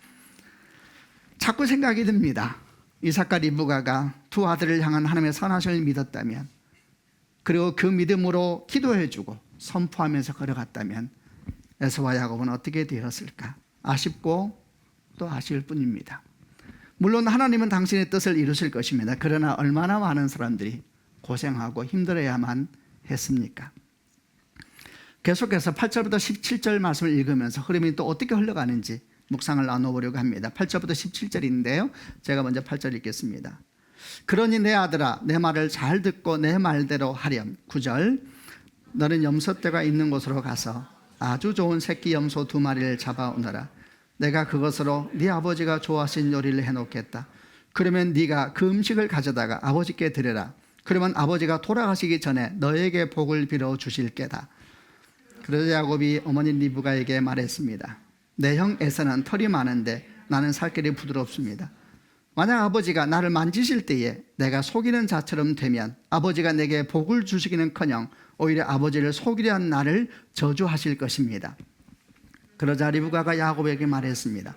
F: 자꾸 생각이 듭니다. 이삭과 리브가가 두 아들을 향한 하나님의 선하심을 믿었다면, 그리고 그 믿음으로 기도해주고 선포하면서 걸어갔다면 에서와 야곱은 어떻게 되었을까? 아쉽고 또 아쉬울 뿐입니다. 물론 하나님은 당신의 뜻을 이루실 것입니다. 그러나 얼마나 많은 사람들이 고생하고 힘들어야만 했습니까? 계속해서 8절부터 17절 말씀을 읽으면서 흐름이 또 어떻게 흘러가는지 묵상을 나눠보려고 합니다. 8절부터 17절인데요, 제가 먼저 8절 읽겠습니다. 그러니 내 아들아, 내 말을 잘 듣고 내 말대로 하렴. 9절, 너는 염소떼가 있는 곳으로 가서 아주 좋은 새끼 염소 2마리를 잡아오너라. 내가 그것으로 네 아버지가 좋아하신 요리를 해놓겠다. 그러면 네가 그 음식을 가져다가 아버지께 드려라. 그러면 아버지가 돌아가시기 전에 너에게 복을 빌어 주실 게다. 그러자 야곱이 어머니 리브가에게 말했습니다. 내 형 에서는 털이 많은데 나는 살결이 부드럽습니다. 만약 아버지가 나를 만지실 때에 내가 속이는 자처럼 되면 아버지가 내게 복을 주시기는커녕 오히려 아버지를 속이려 한 나를 저주하실 것입니다. 그러자 리브가가 야곱에게 말했습니다.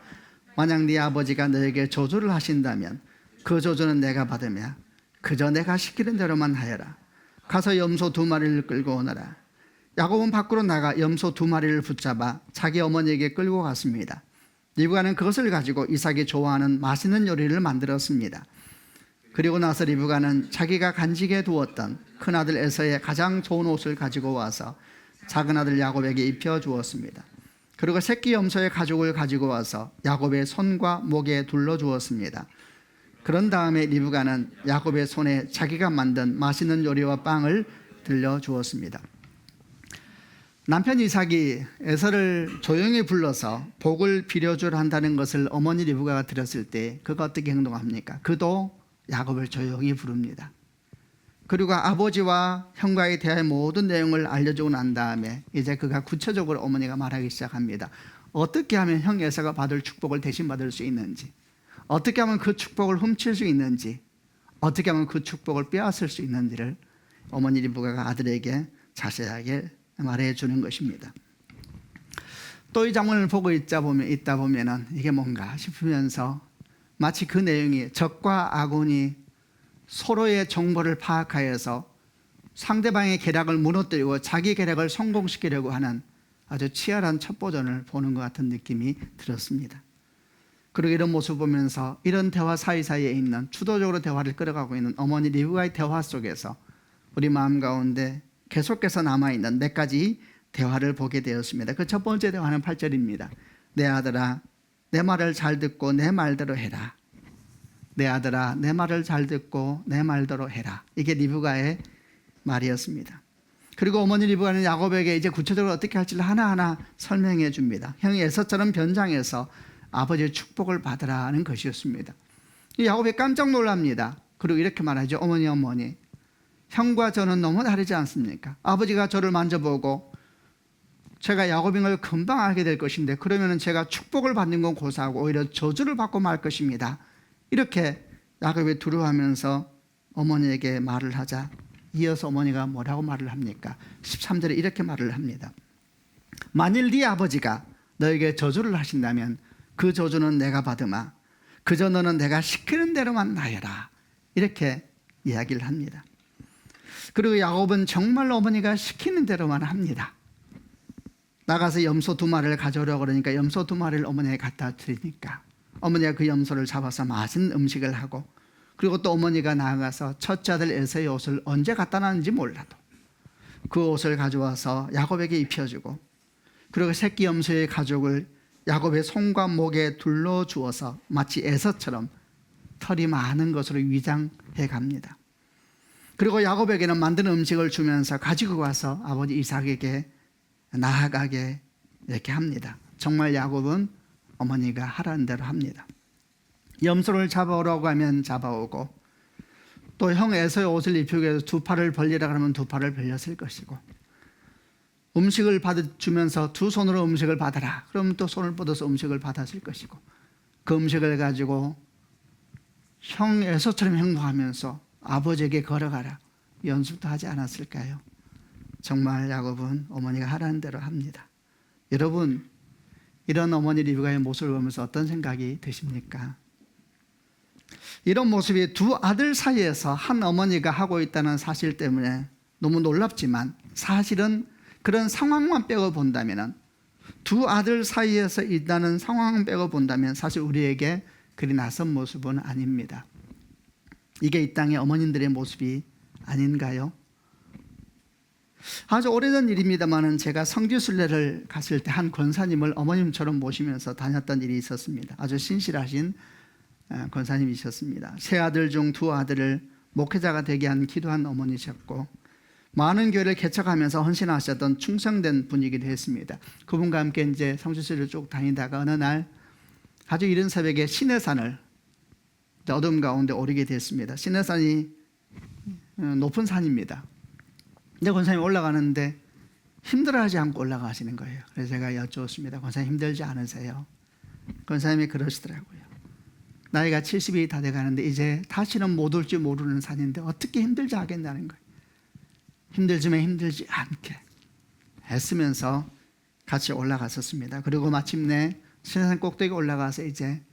F: 만약 네 아버지가 너에게 저주를 하신다면 그 저주는 내가 받으며 그저 내가 시키는 대로만 하여라. 가서 염소 2마리를 끌고 오너라. 야곱은 밖으로 나가 염소 2마리를 붙잡아 자기 어머니에게 끌고 갔습니다. 리브가는 그것을 가지고 이삭이 좋아하는 맛있는 요리를 만들었습니다. 그리고 나서 리브가는 자기가 간직해 두었던 큰아들 에서의 가장 좋은 옷을 가지고 와서 작은아들 야곱에게 입혀 주었습니다. 그리고 새끼 염소의 가죽을 가지고 와서 야곱의 손과 목에 둘러 주었습니다. 그런 다음에 리브가는 야곱의 손에 자기가 만든 맛있는 요리와 빵을 들려 주었습니다. 남편 이삭이 에서를 조용히 불러서 복을 빌어주려 한다는 것을 어머니 리브가가 들었을 때 그가 어떻게 행동합니까? 그도 야곱을 조용히 부릅니다. 그리고 아버지와 형과의 대화의 모든 내용을 알려주고 난 다음에 이제 그가 구체적으로 어머니가 말하기 시작합니다. 어떻게 하면 형 에서가 받을 축복을 대신 받을 수 있는지, 어떻게 하면 그 축복을 훔칠 수 있는지, 어떻게 하면 그 축복을 빼앗을 수 있는지를 어머니 리브가가 아들에게 자세하게 말해주는 것입니다. 또 이 장면을 보고 있다 보면은 이게 뭔가 싶으면서 마치 그 내용이 적과 아군이 서로의 정보를 파악하여서 상대방의 계략을 무너뜨리고 자기 계략을 성공시키려고 하는 아주 치열한 첩보전을 보는 것 같은 느낌이 들었습니다. 그리고 이런 모습을 보면서 이런 대화 사이사이에 있는 주도적으로 대화를 끌어가고 있는 어머니 리브가의 대화 속에서 우리 마음 가운데 계속해서 남아있는 몇 가지 대화를 보게 되었습니다. 그 첫 번째 대화는 8절입니다. 내 아들아 내 말을 잘 듣고 내 말대로 해라. 내 아들아 내 말을 잘 듣고 내 말대로 해라. 이게 리브가의 말이었습니다. 그리고 어머니 리브가는 야곱에게 이제 구체적으로 어떻게 할지를 하나하나 설명해 줍니다. 형이 에서처럼 변장해서 아버지의 축복을 받으라는 것이었습니다. 야곱이 깜짝 놀랍니다. 그리고 이렇게 말하죠. 어머니 형과 저는 너무 다르지 않습니까? 아버지가 저를 만져보고 제가 야곱인 걸 금방 알게 될 것인데 그러면 제가 축복을 받는 건 고사하고 오히려 저주를 받고 말 것입니다. 이렇게 야곱이 두려워하면서 어머니에게 말을 하자 이어서 어머니가 뭐라고 말을 합니까? 13절에 이렇게 말을 합니다. 만일 네 아버지가 너에게 저주를 하신다면 그 저주는 내가 받으마. 그저 너는 내가 시키는 대로만 나여라. 이렇게 이야기를 합니다. 그리고 야곱은 정말로 어머니가 시키는 대로만 합니다. 나가서 염소 2마리를 가져오려고 그러니까 염소 2마리를 어머니에게 갖다 드리니까 어머니가 그 염소를 잡아서 맛있는 음식을 하고 그리고 또 어머니가 나아가서 첫째 아들 에서의 옷을 언제 갖다 놨는지 몰라도 그 옷을 가져와서 야곱에게 입혀주고 그리고 새끼 염소의 가죽을 야곱의 손과 목에 둘러 주어서 마치 에서처럼 털이 많은 것으로 위장해 갑니다. 그리고 야곱에게는 만든 음식을 주면서 가지고 가서 아버지 이삭에게 나아가게 이렇게 합니다. 정말 야곱은 어머니가 하라는 대로 합니다. 염소를 잡아오라고 하면 잡아오고 또 형 에서의 옷을 입히기 위해서 2팔을 벌리라 그러면 2팔을 벌렸을 것이고 음식을 주면서 2손으로 음식을 받아라 그러면 또 손을 뻗어서 음식을 받았을 것이고 그 음식을 가지고 형 에서처럼 행동하면서 아버지에게 걸어가라 연습도 하지 않았을까요? 정말 야곱은 어머니가 하라는 대로 합니다. 여러분 이런 어머니 리브가의 모습을 보면서 어떤 생각이 드십니까? 이런 모습이 2 아들 사이에서 한 어머니가 하고 있다는 사실 때문에 너무 놀랍지만 사실은 그런 상황만 빼고 본다면 2 아들 사이에서 있다는 상황만 빼고 본다면 사실 우리에게 그리 낯선 모습은 아닙니다. 이게 이 땅의 어머님들의 모습이 아닌가요? 아주 오래전 일입니다만 제가 성지순례를 갔을 때 한 권사님을 어머님처럼 모시면서 다녔던 일이 있었습니다. 아주 신실하신 권사님이셨습니다. 세 아들 중 2 아들을 목회자가 되게 한 기도한 어머니셨고 많은 교회를 개척하면서 헌신하셨던 충성된 분이기도 했습니다. 그분과 함께 이제 성지순례를 쭉 다니다가 어느 날 아주 이른 새벽에 시내산을 어둠 가운데 오르게 됐습니다. 시내산이 높은 산입니다. 근데 권사님이 올라가는데 힘들어하지 않고 올라가시는 거예요. 그래서 제가 여쭈었습니다. 권사님 힘들지 않으세요? 권사님이 그러시더라고요. 나이가 70이 다 돼가는데 이제 다시는 못 올지 모르는 산인데 어떻게 힘들지 하겠다는 거예요. 힘들지만 힘들지 않게 애쓰면서 같이 올라갔었습니다. 그리고 마침내 신해산 꼭대기 올라가서 이제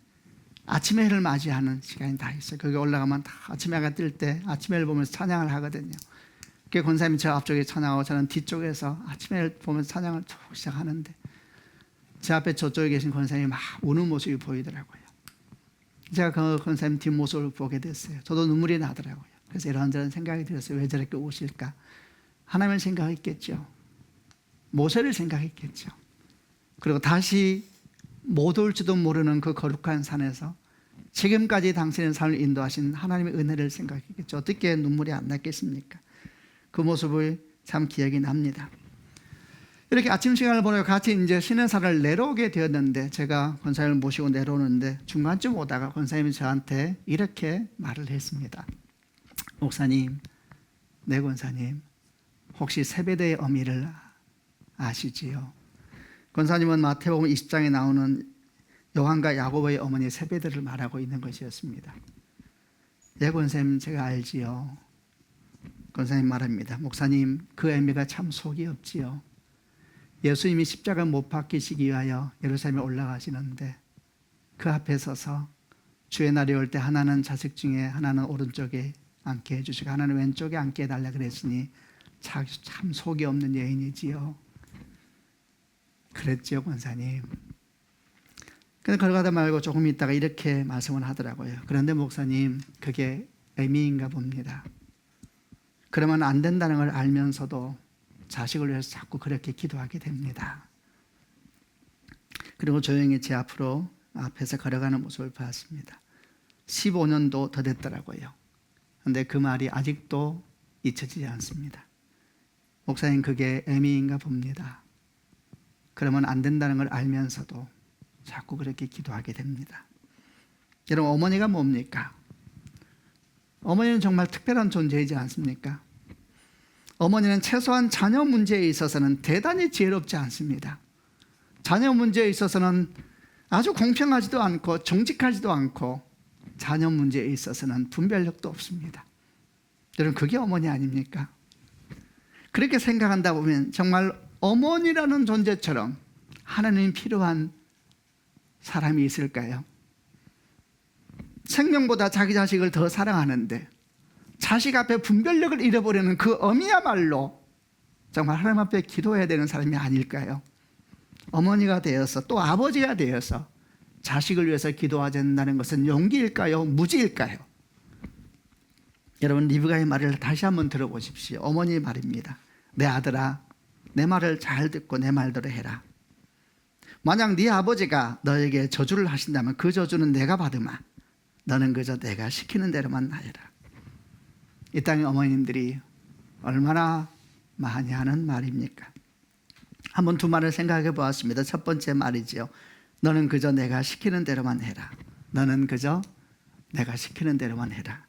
F: 아침 해를 맞이하는 시간이 다 있어요. 거기 올라가면 다 아침 해가 뜰 때 아침 해를 보면서 찬양을 하거든요. 그 권사님이 저 앞쪽에 찬양하고 저는 뒤쪽에서 아침 해를 보면서 찬양을 쭉 시작하는데 제 앞에 저쪽에 계신 권사님이 막 우는 모습이 보이더라고요. 제가 그 권사님 뒷모습을 보게 됐어요. 저도 눈물이 나더라고요. 그래서 이런저런 생각이 들었어요. 왜 저렇게 우실까? 하나님을 생각했겠죠. 모세를 생각했겠죠. 그리고 다시 못 올지도 모르는 그 거룩한 산에서 지금까지 당신의 삶을 인도하신 하나님의 은혜를 생각했겠죠. 어떻게 눈물이 안 났겠습니까? 그 모습을 참 기억이 납니다. 이렇게 아침 시간을 보내고 같이 이제 쉬는 산을 내려오게 되었는데, 제가 권사님을 모시고 내려오는데 중간쯤 오다가 권사님이 저한테 이렇게 말을 했습니다. 목사님, 네 권사님, 혹시 세베대의 어미를 아시지요? 권사님은 마태복음 20장에 나오는 요한과 야고보의 어머니 세베대를 말하고 있는 것이었습니다. 예, 권사님, 제가 알지요. 권사님 말합니다. 목사님, 그 애미가 참 속이 없지요. 예수님이 십자가 못 박히시기 위하여 예루살렘에 올라가시는데 그 앞에 서서 주의 날이 올 때 하나는 좌측 중에 하나는 오른쪽에 앉게 해주시고 하나는 왼쪽에 앉게 해달라 그랬으니 참 속이 없는 여인이지요. 그랬죠, 권사님. 근데 걸어가다 말고 조금 있다가 이렇게 말씀을 하더라고요. 그런데 목사님, 그게 애미인가 봅니다. 그러면 안 된다는 걸 알면서도 자식을 위해서 자꾸 그렇게 기도하게 됩니다. 그리고 조용히 제 앞에서 걸어가는 모습을 봤습니다. 15년도 더 됐더라고요. 그런데 그 말이 아직도 잊혀지지 않습니다. 목사님, 그게 애미인가 봅니다. 그러면 안 된다는 걸 알면서도 자꾸 그렇게 기도하게 됩니다. 여러분, 어머니가 뭡니까? 어머니는 정말 특별한 존재이지 않습니까? 어머니는 최소한 자녀 문제에 있어서는 대단히 지혜롭지 않습니다. 자녀 문제에 있어서는 아주 공평하지도 않고 정직하지도 않고 자녀 문제에 있어서는 분별력도 없습니다. 여러분, 그게 어머니 아닙니까? 그렇게 생각한다 보면 정말 어머니라는 존재처럼 하나님이 필요한 사람이 있을까요? 생명보다 자기 자식을 더 사랑하는데 자식 앞에 분별력을 잃어버리는 그 어미야말로 정말 하나님 앞에 기도해야 되는 사람이 아닐까요? 어머니가 되어서 또 아버지가 되어서 자식을 위해서 기도하지 않는다는 것은 용기일까요? 무지일까요? 여러분, 리브가의 말을 다시 한번 들어보십시오. 어머니의 말입니다. 내 아들아, 내 말을 잘 듣고 내 말대로 해라. 만약 네 아버지가 너에게 저주를 하신다면 그 저주는 내가 받으마. 너는 그저 내가 시키는 대로만 하여라. 이 땅의 어머님들이 얼마나 많이 하는 말입니까? 한번 두 말을 생각해 보았습니다. 첫 번째 말이지요. 너는 그저 내가 시키는 대로만 해라. 너는 그저 내가 시키는 대로만 해라.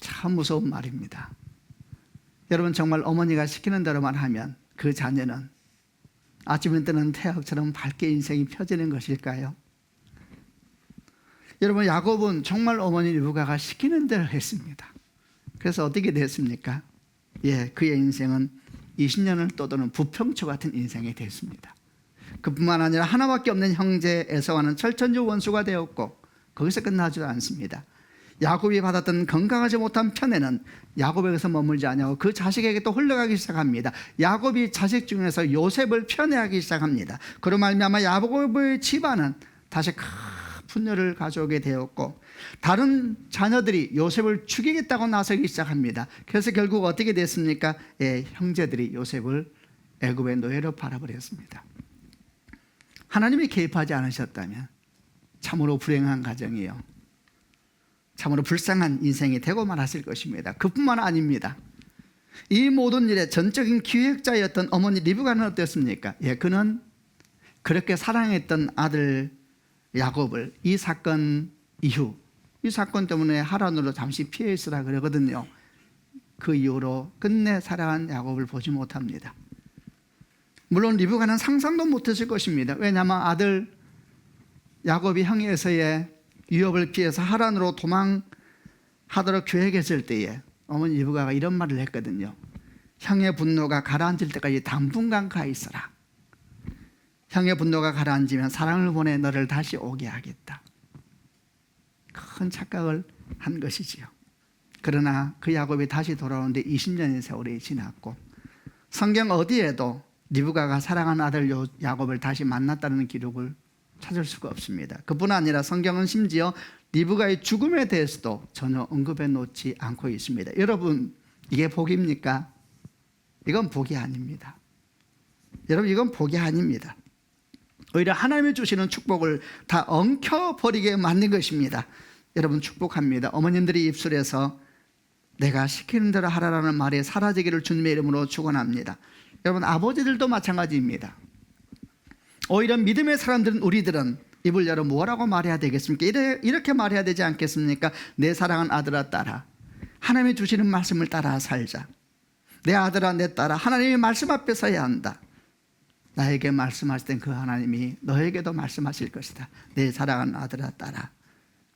F: 참 무서운 말입니다. 여러분, 정말 어머니가 시키는 대로만 하면 그 자녀는 아침에 뜨는 태양처럼 밝게 인생이 펴지는 것일까요? 여러분, 야곱은 정말 어머니 리브가가 시키는 대로 했습니다. 그래서 어떻게 됐습니까? 예, 그의 인생은 20년을 떠도는 부평초 같은 인생이 됐습니다. 그뿐만 아니라 하나밖에 없는 형제 에서와는 철천지 원수가 되었고 거기서 끝나지도 않습니다. 야곱이 받았던 건강하지 못한 편애는 야곱에게서 머물지 않냐고 그 자식에게 또 흘러가기 시작합니다. 야곱이 자식 중에서 요셉을 편애하기 시작합니다. 그로 말미암아 야곱의 집안은 다시 큰 분열을 가져오게 되었고 다른 자녀들이 요셉을 죽이겠다고 나서기 시작합니다. 그래서 결국 어떻게 됐습니까? 예, 형제들이 요셉을 애굽의 노예로 팔아버렸습니다. 하나님이 개입하지 않으셨다면 참으로 불행한 가정이요, 참으로 불쌍한 인생이 되고 말았을 것입니다. 그뿐만 아닙니다. 이 모든 일의 전적인 기획자였던 어머니 리브가는 어땠습니까? 예, 그는 그렇게 사랑했던 아들 야곱을 이 사건 이후, 이 사건 때문에 하란으로 잠시 피해 있으라 그러거든요. 그 이후로 끝내 사랑한 야곱을 보지 못합니다. 물론 리브가는 상상도 못했을 것입니다. 왜냐하면 아들 야곱이 형이 에서의 위협을 피해서 하란으로 도망하도록 계획했을 때에 어머니 리브가가 이런 말을 했거든요. 형의 분노가 가라앉을 때까지 당분간 가 있어라. 형의 분노가 가라앉으면 사랑을 보내 너를 다시 오게 하겠다. 큰 착각을 한 것이지요. 그러나 그 야곱이 다시 돌아오는데 20년의 세월이 지났고 성경 어디에도 리브가가 사랑한 아들 야곱을 다시 만났다는 기록을 찾을 수가 없습니다. 그뿐 아니라 성경은 심지어 리브가의 죽음에 대해서도 전혀 언급해 놓지 않고 있습니다. 여러분, 이게 복입니까? 이건 복이 아닙니다. 여러분, 이건 복이 아닙니다. 오히려 하나님이 주시는 축복을 다 엉켜버리게 만든 것입니다. 여러분, 축복합니다. 어머님들이 입술에서 내가 시키는 대로 하라라는 말이 사라지기를 주님의 이름으로 축원합니다. 여러분, 아버지들도 마찬가지입니다. 오히려 믿음의 사람들은, 우리들은 입을 열어 뭐라고 말해야 되겠습니까? 이렇게 말해야 되지 않겠습니까? 내 사랑하는 아들아, 딸아, 하나님이 주시는 말씀을 따라 살자. 내 아들아, 내 딸아, 하나님의 말씀 앞에 서야 한다. 나에게 말씀하실 땐 그 하나님이 너에게도 말씀하실 것이다. 내 사랑하는 아들아, 딸아.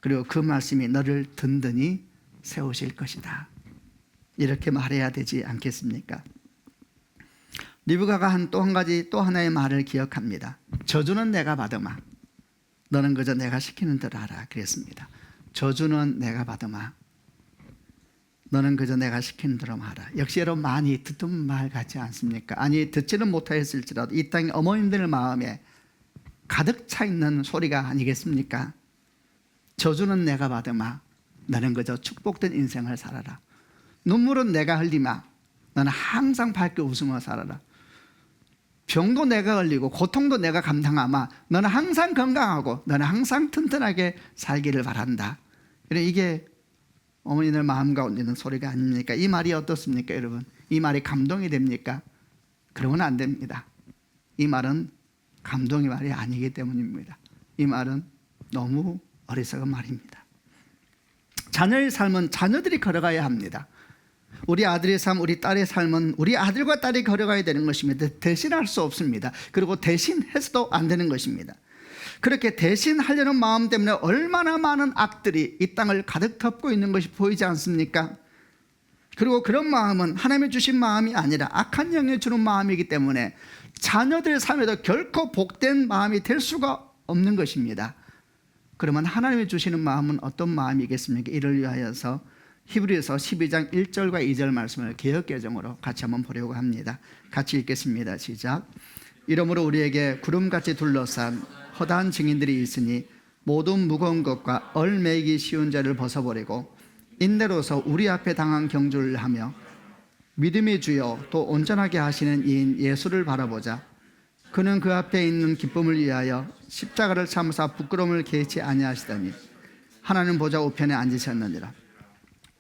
F: 그리고 그 말씀이 너를 든든히 세우실 것이다. 이렇게 말해야 되지 않겠습니까? 리브가가 또 하나의 말을 기억합니다. 저주는 내가 받으마, 너는 그저 내가 시키는 대로 하라. 그랬습니다. 저주는 내가 받으마, 너는 그저 내가 시키는 대로 하라. 역시 여러분, 많이 듣던 말 같지 않습니까? 아니, 듣지는 못하였을지라도 이 땅의 어머님들 마음에 가득 차 있는 소리가 아니겠습니까? 저주는 내가 받으마, 너는 그저 축복된 인생을 살아라. 눈물은 내가 흘리마, 너는 항상 밝게 웃으며 살아라. 병도 내가 흘리고 고통도 내가 감당하마, 너는 항상 건강하고 너는 항상 튼튼하게 살기를 바란다. 이게 어머니들 마음 가운데 있는 소리가 아닙니까? 이 말이 어떻습니까, 여러분? 이 말이 감동이 됩니까? 그러면 안 됩니다. 이 말은 감동의 말이 아니기 때문입니다. 이 말은 너무 어리석은 말입니다. 자녀의 삶은 자녀들이 걸어가야 합니다. 우리 아들의 삶, 우리 딸의 삶은 우리 아들과 딸이 걸어가야 되는 것입니다. 대신할 수 없습니다. 그리고 대신해서도 안 되는 것입니다. 그렇게 대신하려는 마음 때문에 얼마나 많은 악들이 이 땅을 가득 덮고 있는 것이 보이지 않습니까? 그리고 그런 마음은 하나님이 주신 마음이 아니라 악한 영이 주는 마음이기 때문에 자녀들의 삶에도 결코 복된 마음이 될 수가 없는 것입니다. 그러면 하나님이 주시는 마음은 어떤 마음이겠습니까? 이를 위하여서 히브리서 12장 1절과 2절 말씀을 개역개정으로 같이 한번 보려고 합니다. 같이 읽겠습니다. 시작. 이러므로 우리에게 구름같이 둘러싼 허다한 증인들이 있으니 모든 무거운 것과 얼매이기 쉬운 자를 벗어버리고 인내로서 우리 앞에 당한 경주를 하며 믿음의 주여 또 온전하게 하시는 이인 예수를 바라보자. 그는 그 앞에 있는 기쁨을 위하여 십자가를 참으사 부끄러움을 개의치 아니하시더니 하나님 보좌 우편에 앉으셨느니라.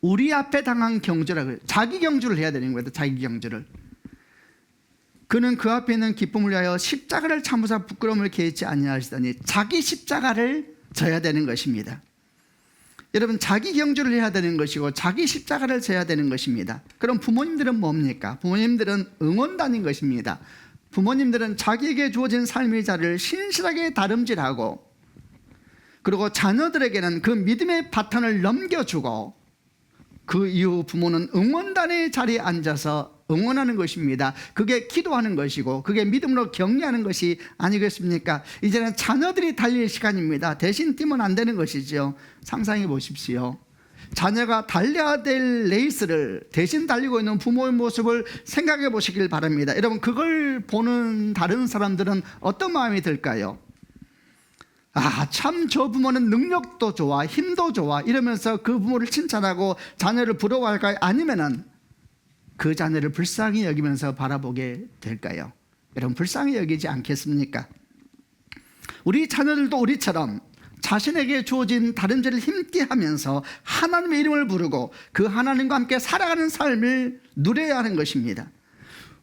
F: 우리 앞에 당한 경주라고, 자기 경주를 해야 되는 거예요. 자기 경주를. 그는 그 앞에 있는 기쁨을 위하여 십자가를 참으사 부끄러움을 개의치 아니하시더니 자기 십자가를 져야 되는 것입니다. 여러분, 자기 경주를 해야 되는 것이고 자기 십자가를 져야 되는 것입니다. 그럼 부모님들은 뭡니까? 부모님들은 응원단인 것입니다. 부모님들은 자기에게 주어진 삶의 자리를 신실하게 다름질하고, 그리고 자녀들에게는 그 믿음의 바톤을 넘겨주고, 그 이후 부모는 응원단의 자리에 앉아서 응원하는 것입니다. 그게 기도하는 것이고 그게 믿음으로 격려하는 것이 아니겠습니까? 이제는 자녀들이 달릴 시간입니다. 대신 뛰면 안 되는 것이죠. 상상해 보십시오. 자녀가 달려야 될 레이스를 대신 달리고 있는 부모의 모습을 생각해 보시길 바랍니다. 여러분, 그걸 보는 다른 사람들은 어떤 마음이 들까요? 아, 참 저 부모는 능력도 좋아, 힘도 좋아, 이러면서 그 부모를 칭찬하고 자녀를 부러워할까요? 아니면은 그 자녀를 불쌍히 여기면서 바라보게 될까요? 여러분, 불쌍히 여기지 않겠습니까? 우리 자녀들도 우리처럼 자신에게 주어진 다른 죄를 힘께 하면서 하나님의 이름을 부르고 그 하나님과 함께 살아가는 삶을 누려야 하는 것입니다.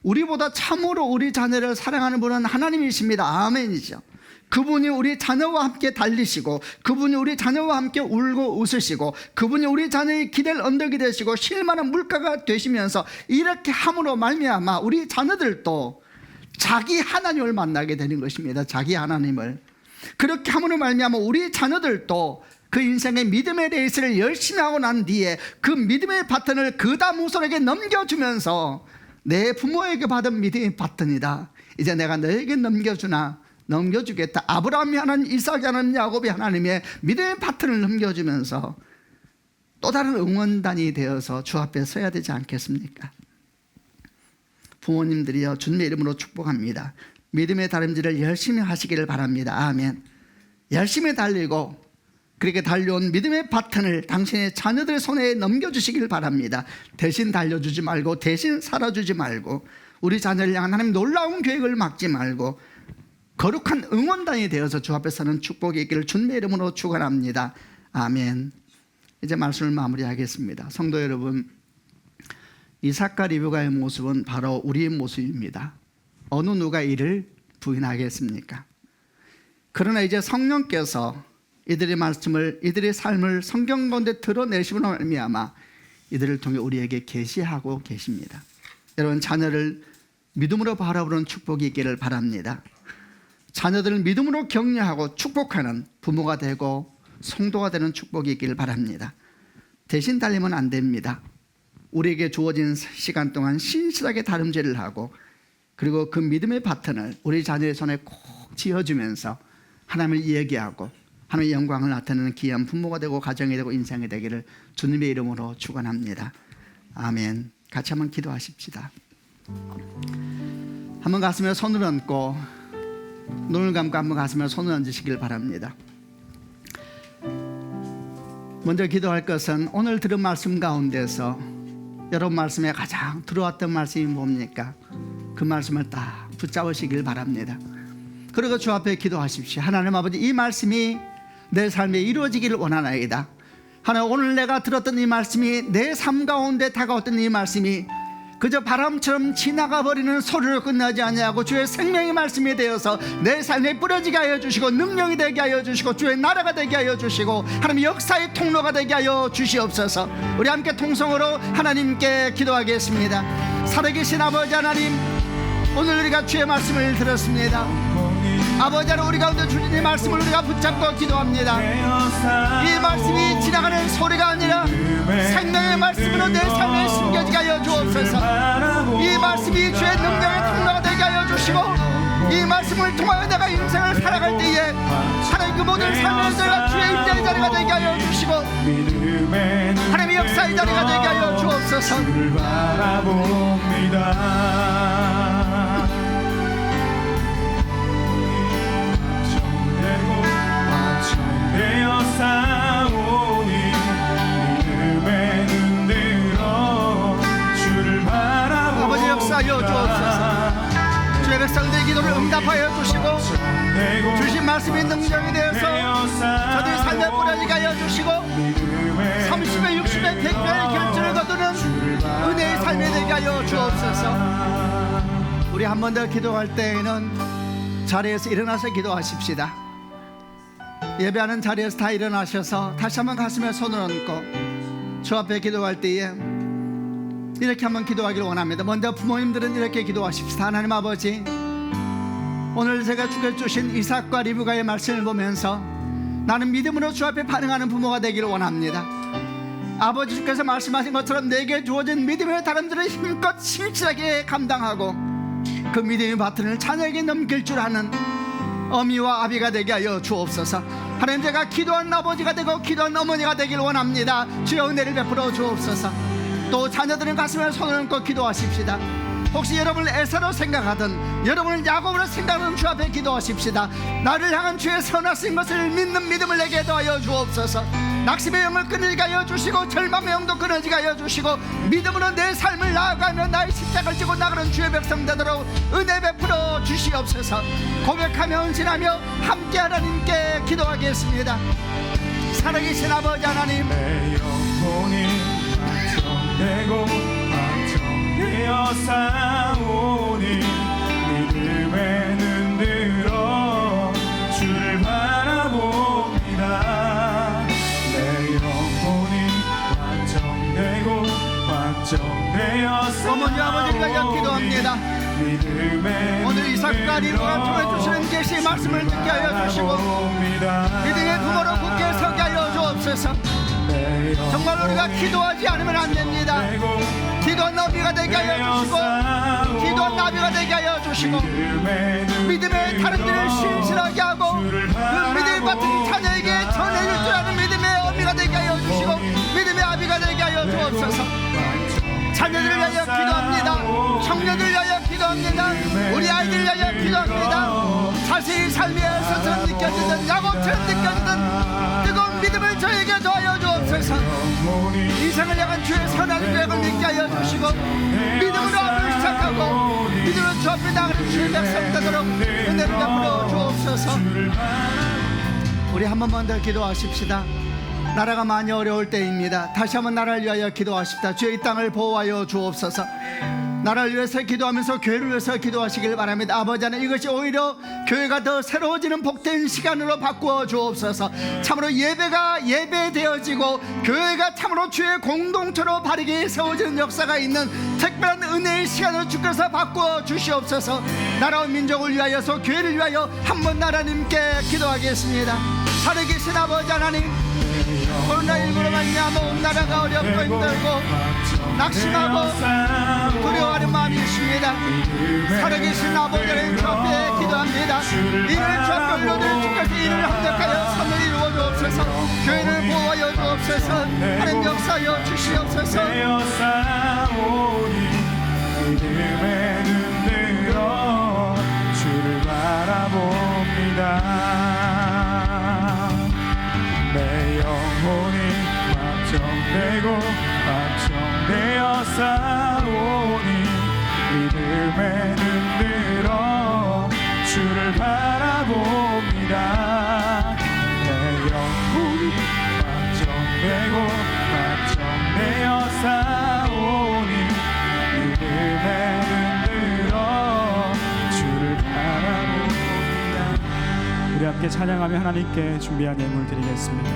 F: 우리보다 참으로 우리 자녀를 사랑하는 분은 하나님이십니다. 아멘이죠. 그분이 우리 자녀와 함께 달리시고, 그분이 우리 자녀와 함께 울고 웃으시고, 그분이 우리 자녀의 기댈 언덕이 되시고 쉴만한 물가가 되시면서 이렇게 함으로 말미암아 우리 자녀들도 자기 하나님을 만나게 되는 것입니다. 자기 하나님을. 그렇게 함으로 말미암아 우리 자녀들도 그 인생의 믿음의 레이스를 열심히 하고 난 뒤에 그 믿음의 바톤을 그 다음 후손에게 넘겨주면서 내 부모에게 받은 믿음의 바톤이다, 이제 내가 너에게 넘겨주겠다. 아브라함이 하나님, 이삭이 하나님, 야곱이 하나님의 믿음의 바톤을 넘겨주면서 또 다른 응원단이 되어서 주 앞에 서야 되지 않겠습니까? 부모님들이여, 주님의 이름으로 축복합니다. 믿음의 다름질을 열심히 하시기를 바랍니다. 아멘. 열심히 달리고 그렇게 달려온 믿음의 바톤을 당신의 자녀들의 손에 넘겨주시길 바랍니다. 대신 달려주지 말고 대신 살아주지 말고 우리 자녀를 향한 하나님 놀라운 계획을 막지 말고 거룩한 응원단이 되어서 주 앞에 서는 축복이 있기를 주님의 이름으로 축원합니다. 아멘. 이제 말씀을 마무리하겠습니다. 성도 여러분, 이삭과 리브가의 모습은 바로 우리의 모습입니다. 어느 누가 이를 부인하겠습니까? 그러나 이제 성령께서 이들의 말씀을, 이들의 삶을 성경 가운데 드러내심으로 말미암아 이들을 통해 우리에게 계시하고 계십니다. 여러분, 자녀를 믿음으로 바라보는 축복이 있기를 바랍니다. 자녀들을 믿음으로 격려하고 축복하는 부모가 되고 성도가 되는 축복이 있기를 바랍니다. 대신 달리면 안 됩니다. 우리에게 주어진 시간 동안 신실하게 다름질을 하고 그리고 그 믿음의 바톤을 우리 자녀의 손에 꼭 쥐어주면서 하나님을 얘기하고 하나님의 영광을 나타내는 귀한 부모가 되고 가정이 되고 인생이 되기를 주님의 이름으로 축원합니다. 아멘. 같이 한번 기도하십시다. 한번 가슴에 손을 얹고 눈을 감고 한번 가슴에 손을 얹으시길 바랍니다. 먼저 기도할 것은 오늘 들은 말씀 가운데서 여러분 말씀에 가장 들어왔던 말씀이 뭡니까? 그 말씀을 딱 붙잡으시길 바랍니다. 그리고 주 앞에 기도하십시오. 하나님 아버지, 이 말씀이 내 삶에 이루어지기를 원하나이다. 하나님, 오늘 내가 들었던 이 말씀이 내 삶 가운데 다가왔던 이 말씀이 그저 바람처럼 지나가 버리는 소리로 끝나지 아니하고 주의 생명의 말씀이 되어서 내 삶에 뿌려지게 하여 주시고 능력이 되게 하여 주시고 주의 나라가 되게 하여 주시고 하나님 역사의 통로가 되게 하여 주시옵소서. 우리 함께 통성으로 하나님께 기도하겠습니다. 살아계신 아버지 하나님, 오늘 우리가 주의 말씀을 들었습니다. 아버지 하나님, 우리 가운데 주신 이 말씀을 우리가 붙잡고 기도합니다. 이 말씀이 지나가는 소리가 아니라 생명의 말씀으로 내 삶에 심겨지게 하여 주옵소서. 이 말씀이 주의 능력의 통로가 되게 하여 주시고 이 말씀을 통하여 내가 인생을 살아갈 때에 하나님 그 모든 삶의 자리가 주의 임재의 자리가 되게 하여 주시고 하나님의 역사의 자리가 되게 하여 주옵소서. 아버지 역사하여 주옵소서. 주의 백성들의 기도를 응답하여 주시고 주신 말씀이 능력이 되어서 저들의 삶에 뿌려지게 하여 주시고 30배 60배 100배의 결실을 거두는 은혜의 삶이 되게 하여 주옵소서. 우리 한 번 더 기도할 때에는 자리에서 일어나서 기도하십시다. 예배하는 자리에서 다 일어나셔서 다시 한번 가슴에 손을 얹고 주 앞에 기도할 때에 이렇게 한번 기도하기를 원합니다. 먼저 부모님들은 이렇게 기도하십시다. 하나님 아버지, 오늘 제가 주께 주신 이삭과 리브가의 말씀을 보면서 나는 믿음으로 주 앞에 반응하는 부모가 되기를 원합니다. 아버지, 주께서 말씀하신 것처럼 내게 주어진 믿음의 다름들을 힘껏 신실하게 감당하고 그 믿음의 바톤을 자녀에게 넘길 줄 아는 어미와 아비가 되게 하여 주옵소서. 하나님, 제가 기도한 아버지가 되고 기도한 어머니가 되길 원합니다. 주여 은혜를 베풀어 주옵소서. 또 자녀들은 가슴에 손을 얹고 기도하십시다. 혹시 여러분을 에사로 생각하든 여러분을 야곱으로 생각하는 주 앞에 기도하십시다. 나를 향한 주의 선하신 것을 믿는 믿음을 내게 더하여 주옵소서. 낙심의 영을 끊어지게 하여 주시고 절망의 영도 끊어지게 하여 주시고 믿음으로 내 삶을 나아가며 나의 십자가를 지고 나가는 주의 백성 되도록 은혜 베풀어 주시옵소서. 고백하며 헌신하며 함께 하나님께 기도하겠습니다. 살아계신 아버지 하나님,
B: 내 영혼이 완성되고 완성되어 싸우니 믿음에 눈들어 주를 바라봅니다. 내 영혼이 완성되고 완성되어 싸우니
F: 어머니 아버지를 위하여 기도합니다. 오늘 이삭과 리브가 통해 주시는 계시의 말씀을 듣게 하여 주시고 믿음의 부모로 굳게 서게 하여 주옵소서. 정말 우리가 기도하지 않으면 안 됩니다. 기도한 나비가 되게 하여 주시고 기도한 나비가 되게 하여 주시고 믿음의 다른들을 신실하게 하고 그 믿음의 같은 자녀에게 전해줄 줄 아는 믿음의 어미가 되게 하여 주시고 믿음의 아비가 되게 하여 주옵소서. 자녀들을 위하여 기도합니다. 청년들을 위하여 기도합니다. 우리 아이들을 위하여 기도합니다. 다시 삶에서 느껴지는 야곱처럼 느껴지는 뜨거운 믿음을 저에게 더하여 주옵소서. 이생을 향한 주의 선한 계획을 믿게 하여 주시고 믿음으로 하루를 시작하고 믿음으로 주 앞에 나가는 주의 백성 되도록 은혜를 베풀어 주옵소서. 우리 한 번만 더 기도하십시다. 나라가 많이 어려울 때입니다. 다시 한번 나라를 위하여 기도하십시다. 주의 이 땅을 보호하여 주옵소서. 나라를 위해서 기도하면서 교회를 위해서 기도하시길 바랍니다. 아버지 하나님, 이것이 오히려 교회가 더 새로워지는 복된 시간으로 바꾸어 주옵소서. 참으로 예배가 예배되어지고 교회가 참으로 주의 공동체로 바르게 세워지는 역사가 있는 특별한 은혜의 시간을 주께서 바꾸어 주시옵소서. 나라와 민족을 위하여서 교회를 위하여 한번 나라님께 기도하겠습니다. 살아계신 아버지 하나님, 코로나19로 말미암아 온 나라가 어렵고 힘들고 낙심하고 두려워하는 마음이 있습니다. 살아계신 아버지 하나님 주 앞에 기도합니다. 이를 주 앞에 올려드린 주께서 이를 합력하여 삶을 이루어 주옵소서. 교회를 보호하여 주옵소서. 하나님 역사하여 주시옵소서.
B: 믿음의 눈 들어 주를 바라봅니다. 내 영혼이 확정되고 확정되어 싸우니 믿음의 눈 들어 주를 바라봅니다. 내 영혼이 확정되고 확정되어 싸우니 믿음의 눈 들어 주를 바라봅니다.
A: 우리 함께 찬양하며 하나님께 준비한 예물 드리겠습니다.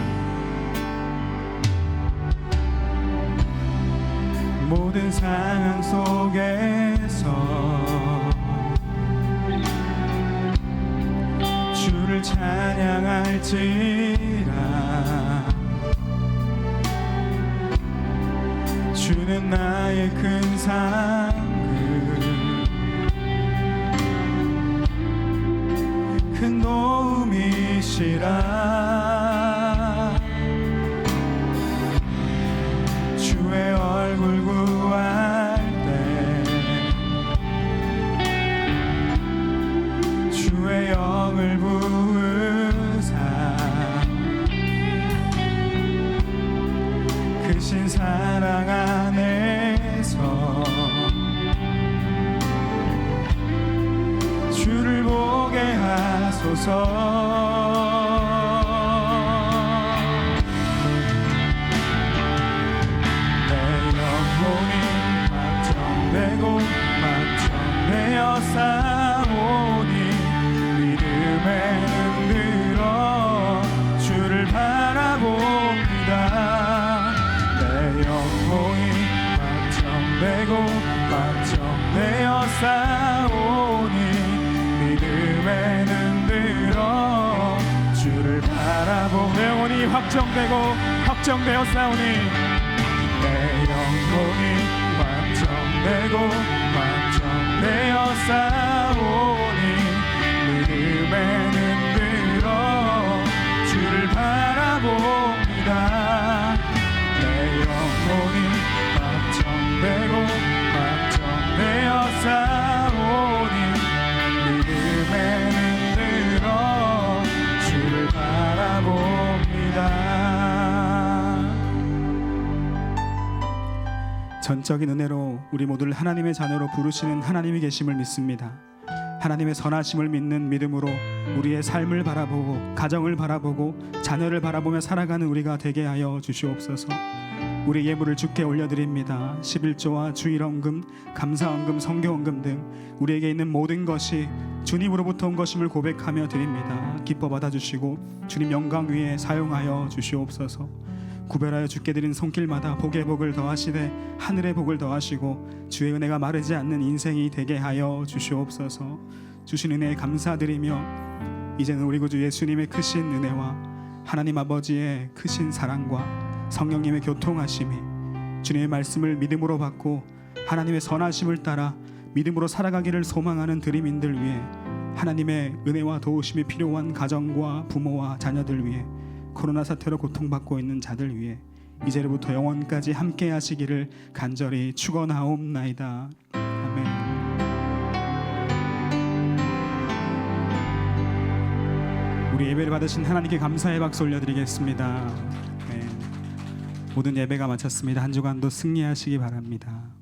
A: 모든 상황 속에서 주를 찬양할지라. 주는 나의 큰 상급, 큰 도움이시라. 주의 얼굴 구할 때 주의 영을 부으사 크신 사랑 안에서 주를 보게 하소서. 막정되어 싸우니 믿음의 눈 들어 주를 바라봅니다. 내 영혼이 막정되어 싸우니 믿음의 눈 들어 주를 바라보. 내 영혼이 확정되어 싸우니 내 영혼이 확정되어 싸우니 믿음의 눈 들어 주를 바라봅니다. 내 영혼이 확정되어 싸우니 믿음의 눈 들어 주를 바라봅니다. 전적인 은혜로 우리 모두를 하나님의 자녀로 부르시는 하나님이 계심을 믿습니다. 하나님의 선하심을 믿는 믿음으로 우리의 삶을 바라보고 가정을 바라보고 자녀를 바라보며 살아가는 우리가 되게 하여 주시옵소서. 우리 예물을 주께 올려드립니다. 11조와 주일헌금, 감사헌금, 성교헌금 등 우리에게 있는 모든 것이 주님으로부터 온 것임을 고백하며 드립니다. 기뻐 받아주시고 주님 영광 위에 사용하여 주시옵소서. 구별하여 주께 드린 손길마다 복의 복을 더하시되 하늘의 복을 더하시고 주의 은혜가 마르지 않는 인생이 되게 하여 주시옵소서. 주신 은혜에 감사드리며 이제는 우리 구주 예수님의 크신 은혜와 하나님 아버지의 크신 사랑과 성령님의 교통하심이 주님의 말씀을 믿음으로 받고 하나님의 선하심을 따라 믿음으로 살아가기를 소망하는 드림인들 위해 하나님의 은혜와 도우심이 필요한 가정과 부모와 자녀들 위해 코로나 사태로 고통받고 있는 자들 위해 이제로부터 영원까지 함께 하시기를 간절히 축원하옵나이다. 아멘. 우리 예배를 받으신 하나님께 감사의 박수 올려드리겠습니다. 네. 모든 예배가 마쳤습니다. 한 주간도 승리하시기 바랍니다.